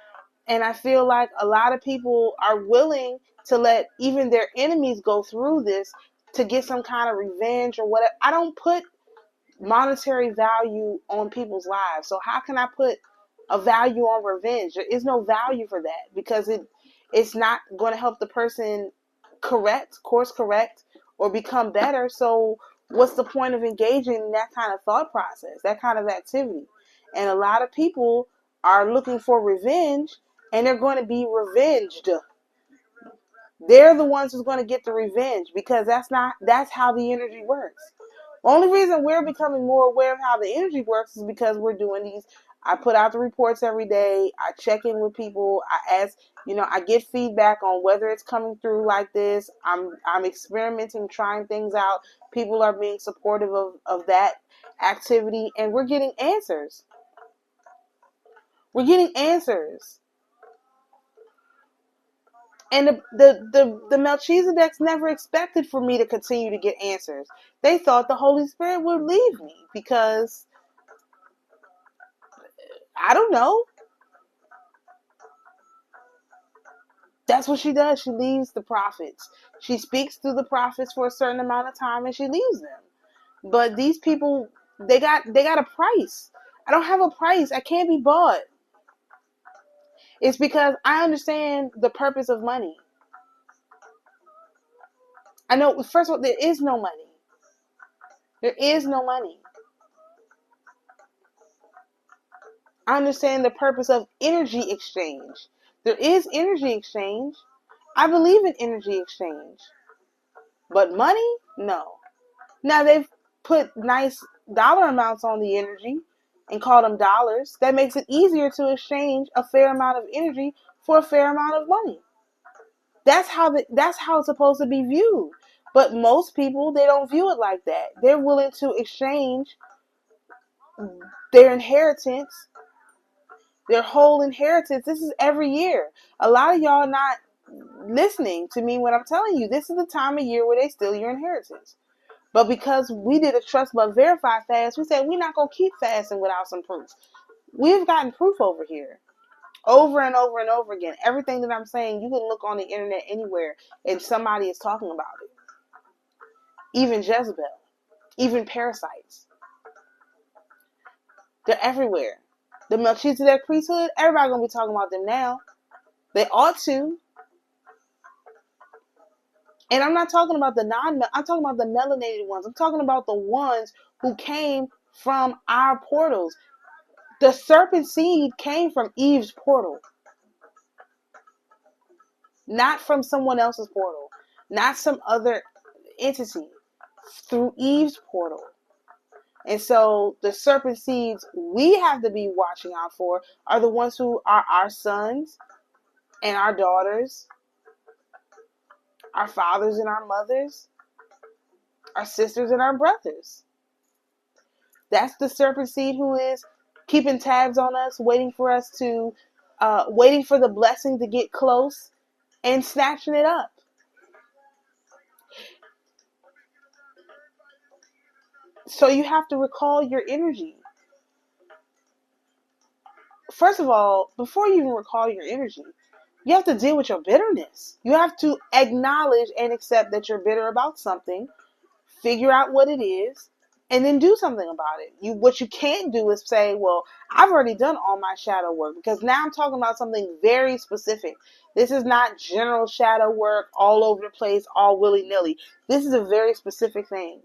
And I feel like a lot of people are willing to let even their enemies go through this to get some kind of revenge or whatever. I don't put monetary value on people's lives. So how can I put a value on revenge? There is no value for that, because it's not going to help the person course correct, or become better. So what's the point of engaging in that kind of thought process, that kind of activity? And a lot of people are looking for revenge, and they're going to be revenged. They're the ones who's going to get the revenge, because that's how the energy works. The only reason we're becoming more aware of how the energy works is because we're doing these. I put out the reports every day. I check in with people. I ask, I get feedback on whether it's coming through like this. I'm experimenting, trying things out. People are being supportive of that activity, and we're getting answers. We're getting answers. And the Melchizedeks never expected for me to continue to get answers. They thought the Holy Spirit would leave me, because, I don't know. That's what she does. She leaves the prophets. She speaks through the prophets for a certain amount of time, and she leaves them. But these people, they got a price. I don't have a price. I can't be bought. It's because I understand the purpose of money. I know, first of all, there is no money. There is no money. I understand the purpose of energy exchange. There is energy exchange. I believe in energy exchange. But money? No. Now they've put nice dollar amounts on the energy and call them dollars. That makes it easier to exchange a fair amount of energy for a fair amount of money. That's how it's supposed to be viewed. But most people, they don't view it like that. They're willing to exchange their inheritance, their whole inheritance. This is every year. A lot of y'all not listening to me when I'm telling you this is the time of year where they steal your inheritance. But because we did a trust but verify fast, we said we're not going to keep fasting without some proof. We've gotten proof over here. Over and over and over again. Everything that I'm saying, you can look on the internet anywhere and somebody is talking about it. Even Jezebel. Even parasites. They're everywhere. The Melchizedek priesthood, everybody going to be talking about them now. They ought to. And I'm not talking about I'm talking about the melanated ones. I'm talking about the ones who came from our portals. The serpent seed came from Eve's portal. Not from someone else's portal. Not some other entity. Through Eve's portal. And so the serpent seeds we have to be watching out for are the ones who are our sons and our daughters, our fathers and our mothers, our sisters and our brothers. That's the serpent seed who is keeping tabs on us, waiting for the blessing to get close and snatching it up. So you have to recall your energy. First of all, before you even recall your energy, you have to deal with your bitterness. You have to acknowledge and accept that you're bitter about something, figure out what it is, and then do something about it. What you can't do is say, well, I've already done all my shadow work, because now I'm talking about something very specific. This is not general shadow work all over the place, all willy-nilly. This is a very specific thing.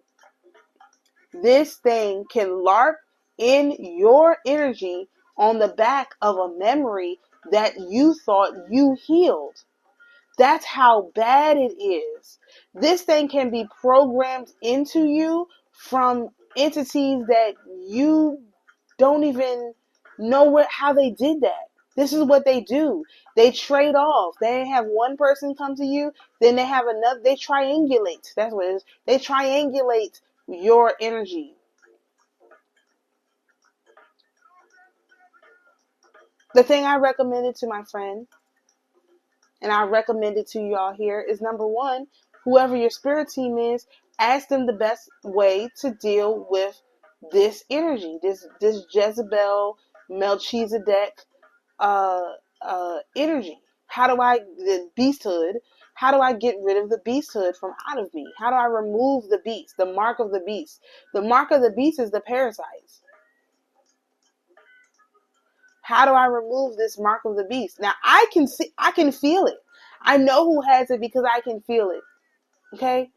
This thing can LARP in your energy on the back of a memory that you thought you healed. That's how bad it is. This thing can be programmed into you from entities that you don't even know how they did that. This is what they do. They trade off. They have one person come to you, then they have another. They triangulate. That's what it is. They triangulate your energy. The thing I recommended to my friend, and I recommend it to y'all here, is number one, whoever your spirit team is, ask them the best way to deal with this energy, this Jezebel, Melchizedek energy. The beasthood, how do I get rid of the beasthood from out of me? How do I remove the beast, the mark of the beast? The mark of the beast is the parasites. How do I remove this mark of the beast? Now I can feel it. I know who has it because I can feel it. Okay?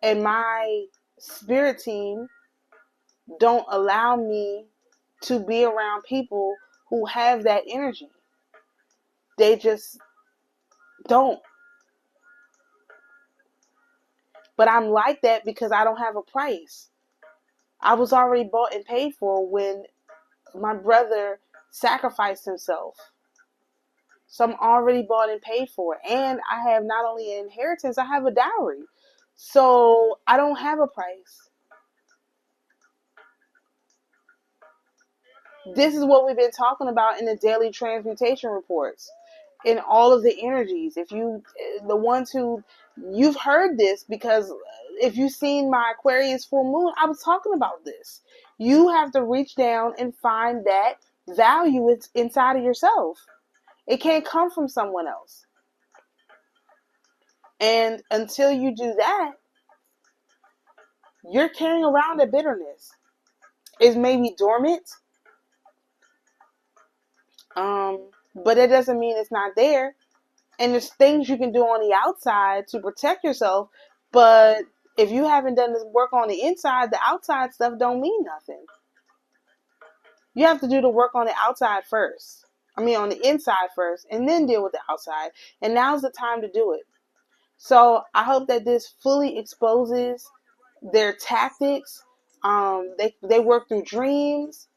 And my spirit team don't allow me to be around people who have that energy. They just don't. But I'm like that because I don't have a price. I was already bought and paid for when my brother sacrificed himself. So I'm already bought and paid for. And I have not only an inheritance, I have a dowry. So I don't have a price. This is what we've been talking about in the daily transmutation reports. In all of the energies. The ones who, you've heard this, because if you've seen my Aquarius full moon, I was talking about this. You have to reach down and find that value inside of yourself. It can't come from someone else. And until you do that, you're carrying around a bitterness. It's maybe dormant, but it doesn't mean it's not there. And there's things you can do on the outside to protect yourself, but if you haven't done this work on the inside, the outside stuff don't mean nothing. You have to do the work on the outside first. On the inside first, and then deal with the outside. And now's the time to do it. So I hope that this fully exposes their tactics They work through dreams.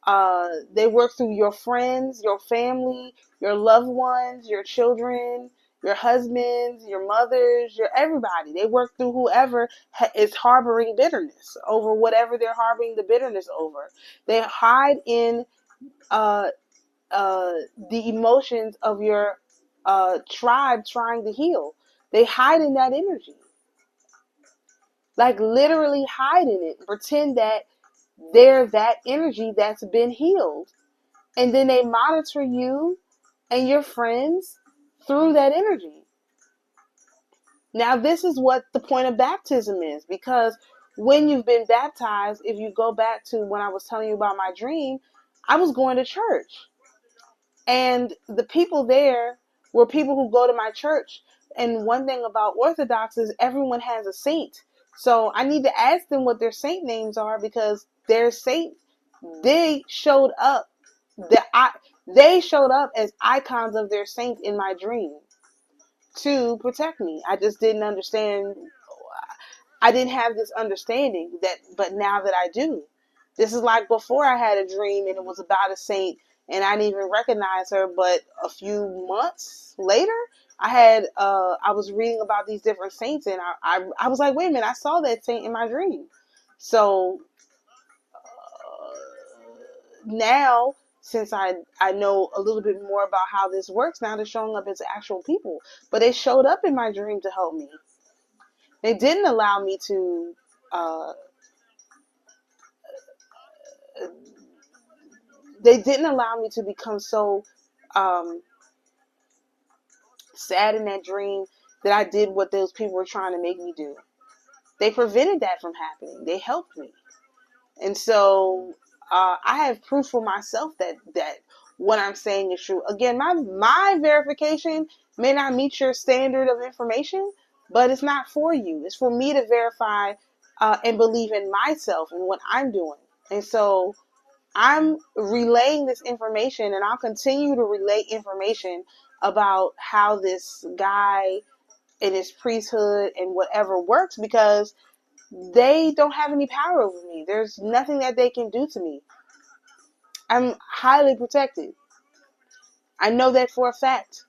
They work through your friends, your family, your loved ones, your children, your husbands, your mothers, your everybody. They work through whoever is harboring bitterness over whatever they're harboring the bitterness over. They hide in the emotions of your tribe trying to heal. They hide in that energy. Like literally hide in it. Pretend that they're that energy that's been healed. And then they monitor you and your friends through that energy. Now, this is what the point of baptism is, because when you've been baptized, if you go back to when I was telling you about my dream, I was going to church. And the people there were people who go to my church. And one thing about Orthodox is everyone has a saint. So I need to ask them what their saint names are, because their saint, they showed up. They showed up as icons of their saint in my dream to protect me. I just didn't understand. I didn't have this understanding but now that I do. This is like before I had a dream and it was about a saint and I didn't even recognize her, but a few months later, I was reading about these different saints and I was like, wait a minute, I saw that saint in my dream. So now, since I know a little bit more about how this works, now they're showing up as actual people. But they showed up in my dream to help me. They didn't allow me to become so sad in that dream that I did what those people were trying to make me do. They prevented that from happening. They helped me. And so I have proof for myself that what I'm saying is true. Again, my verification may not meet your standard of information, but it's not for you. It's for me to verify and believe in myself and what I'm doing. And so I'm relaying this information, and I'll continue to relay information about how this guy and his priesthood and whatever works, because they don't have any power over me. There's nothing that they can do to me. I'm highly protected. I know that for a fact.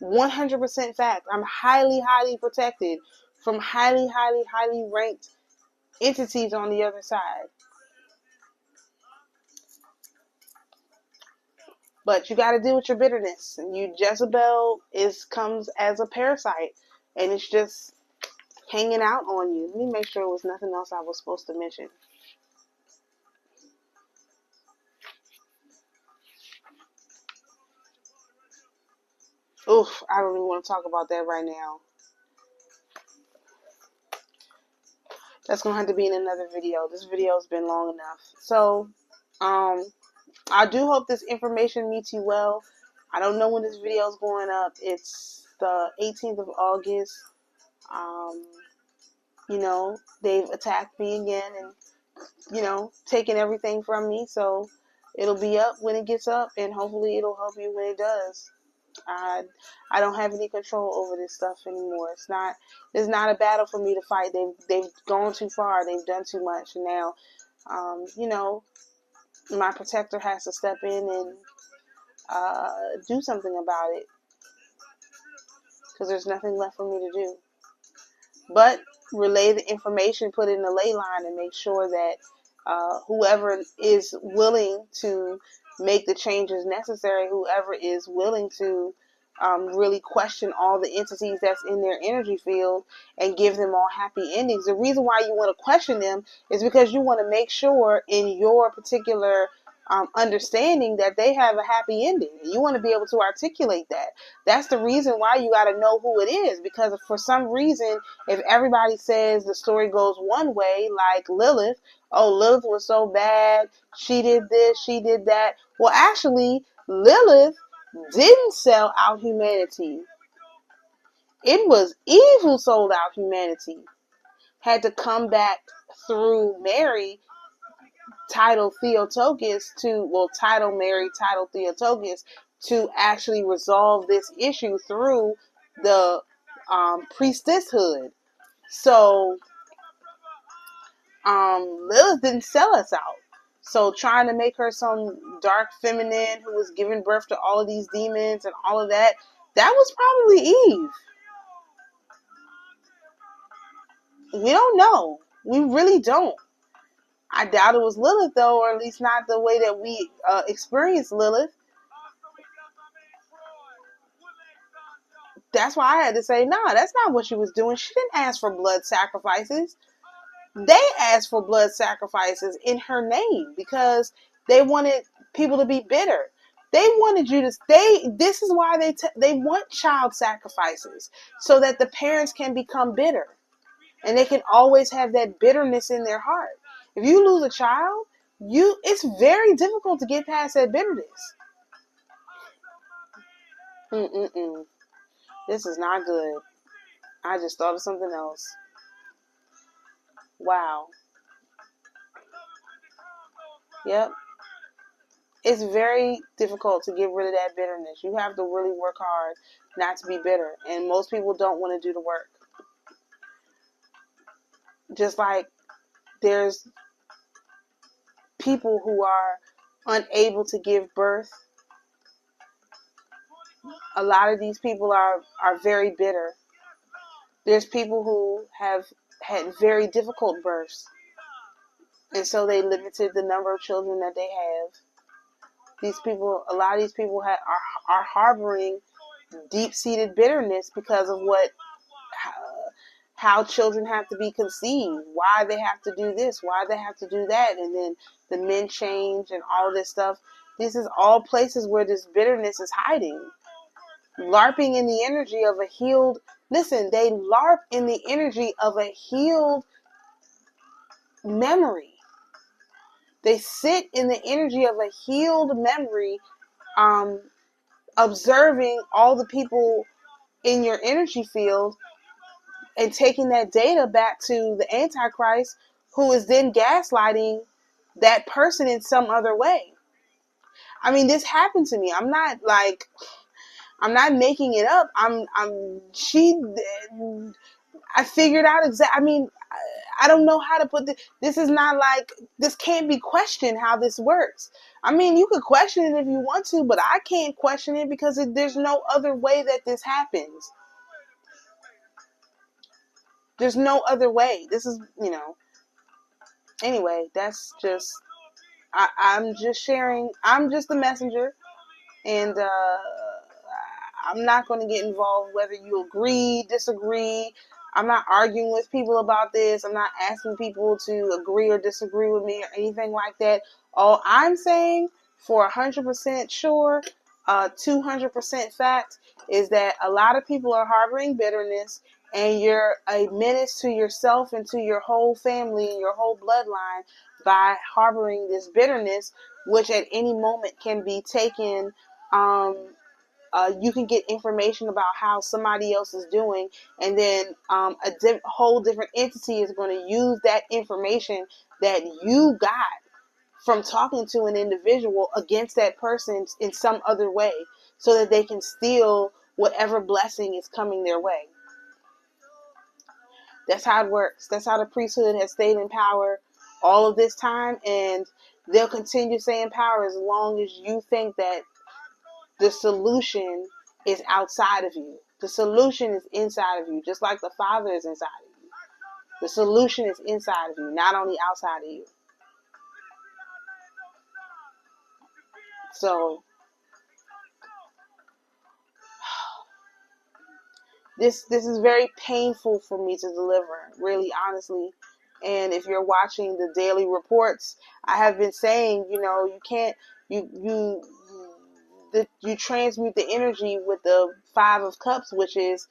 100% fact. I'm highly, highly protected from highly, highly, highly ranked entities on the other side. But you got to deal with your bitterness. And Jezebel comes as a parasite, and it's just hanging out on you. Let me make sure there was nothing else I was supposed to mention. Oof, I don't even want to talk about that right now. That's going to have to be in another video. This video has been long enough. So, I do hope this information meets you well. I don't know when this video is going up. It's the 18th of August. They've attacked me again and, taken everything from me. So it'll be up when it gets up, and hopefully it'll help you when it does. I don't have any control over this stuff anymore. It's not a battle for me to fight. They've gone too far. They've done too much. And now, my protector has to step in and do something about it, because there's nothing left for me to do but relay the information, put it in the ley line, and make sure that whoever is willing to make the changes necessary, whoever is willing to really question all the entities that's in their energy field and give them all happy endings. The reason why you want to question them is because you want to make sure in your particular understanding that they have a happy ending. You want to be able to articulate that. That's the reason why you got to know who it is, because for some reason, if everybody says the story goes one way, like Lilith, oh, Lilith was so bad, she did this, she did that. Well, actually, Lilith didn't sell out humanity. It was Eve who sold out humanity. Had to come back through Mary, title Theotokos, title Mary, title Theotokos, to actually resolve this issue through the priestesshood. So Lilith didn't sell us out. So trying to make her some dark feminine who was giving birth to all of these demons and all of that, that was probably Eve. We don't know. We really don't. I doubt it was Lilith, though, or at least not the way that we experienced Lilith. That's why I had to say, nah, that's not what she was doing. She didn't ask for blood sacrifices. They asked for blood sacrifices in her name because they wanted people to be bitter. They wanted you to. This is why they want child sacrifices so that the parents can become bitter, and they can always have that bitterness in their heart. If you lose a child, it's very difficult to get past that bitterness. This is not good. I just thought of something else. Wow. Yep. It's very difficult to get rid of that bitterness. You have to really work hard not to be bitter. And most people don't want to do the work. Just like there's people who are unable to give birth. A lot of these people are very bitter. There's people who have had very difficult births. And so they limited the number of children that they have. A lot of these people are harboring deep-seated bitterness because of how children have to be conceived, why they have to do this, why they have to do that, and then the men change and all this stuff. This is all places where this bitterness is hiding. LARPing in the energy of a healed, listen, they LARP in the energy of a healed memory. They sit in the energy of a healed memory, observing all the people in your energy field and taking that data back to the Antichrist, who is then gaslighting that person in some other way. I mean, this happened to me. I'm not making it up. I figured out exactly. I mean, I don't know how to put this. This is not like, this can't be questioned how this works. I mean, you could question it if you want to, but I can't question it because there's no other way that this happens. There's no other way. This is, anyway, that's just, I'm just sharing. I'm just the messenger. And I'm not going to get involved whether you agree, disagree. I'm not arguing with people about this. I'm not asking people to agree or disagree with me or anything like that. All I'm saying for 100% sure, 200% fact, is that a lot of people are harboring bitterness, and you're a menace to yourself and to your whole family and your whole bloodline by harboring this bitterness, which at any moment can be taken. You can get information about how somebody else is doing, and then a whole different entity is going to use that information that you got from talking to an individual against that person in some other way, so that they can steal whatever blessing is coming their way. That's how it works. That's how the priesthood has stayed in power all of this time, and they'll continue to stay in power as long as you think that the solution is outside of you. The solution is inside of you, just like the Father is inside of you. The solution is inside of you, not on the outside of you. So, this is very painful for me to deliver, really, honestly. And if you're watching the daily reports, I have been saying, you can't, you transmute the energy with the 5 of Cups, which is,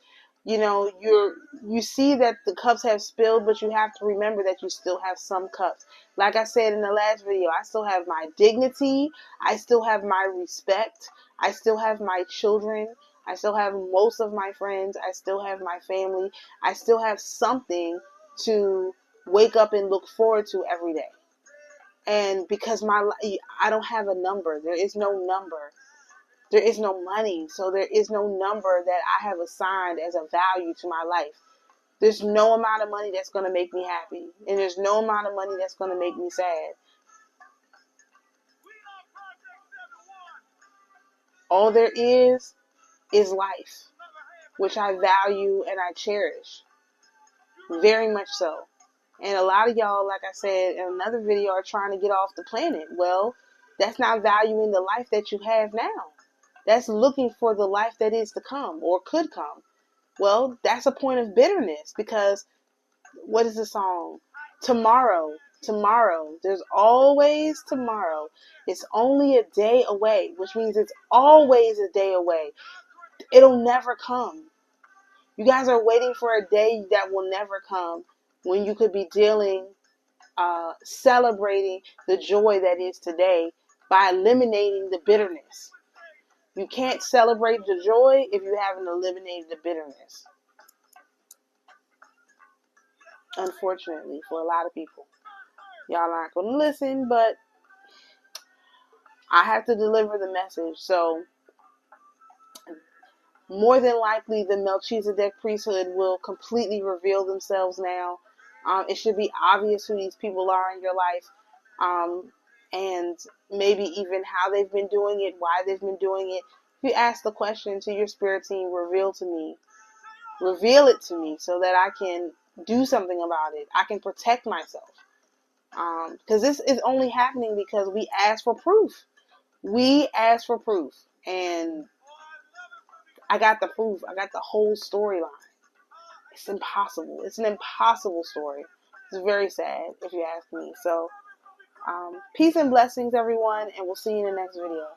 you see that the cups have spilled, but you have to remember that you still have some cups. Like I said in the last video, I still have my dignity. I still have my respect. I still have my children. I still have most of my friends. I still have my family. I still have something to wake up and look forward to every day. And because I don't have a number. There is no number. There is no money, so there is no number that I have assigned as a value to my life. There's no amount of money that's going to make me happy. And there's no amount of money that's going to make me sad. All there is life, which I value and I cherish. Very much so. And a lot of y'all, like I said in another video, are trying to get off the planet. Well, that's not valuing the life that you have now. That's looking for the life that is to come or could come. Well, that's a point of bitterness because what is the song? Tomorrow. There's always tomorrow. It's only a day away, which means it's always a day away. It'll never come. You guys are waiting for a day that will never come when you could be celebrating the joy that is today by eliminating the bitterness. You can't celebrate the joy if you haven't eliminated the bitterness. Unfortunately, for a lot of people. Y'all aren't going to listen, but I have to deliver the message. So, more than likely, the Melchizedek priesthood will completely reveal themselves now. It should be obvious who these people are in your life, and maybe even how they've been doing it, why they've been doing it. If you ask the question to your spirit team, reveal it to me so that I can do something about it. I can protect myself. Because this is only happening because we asked for proof. We asked for proof. And I got the proof. I got the whole storyline. It's impossible. It's an impossible story. It's very sad, if you ask me. So, peace and blessings, everyone, and we'll see you in the next video.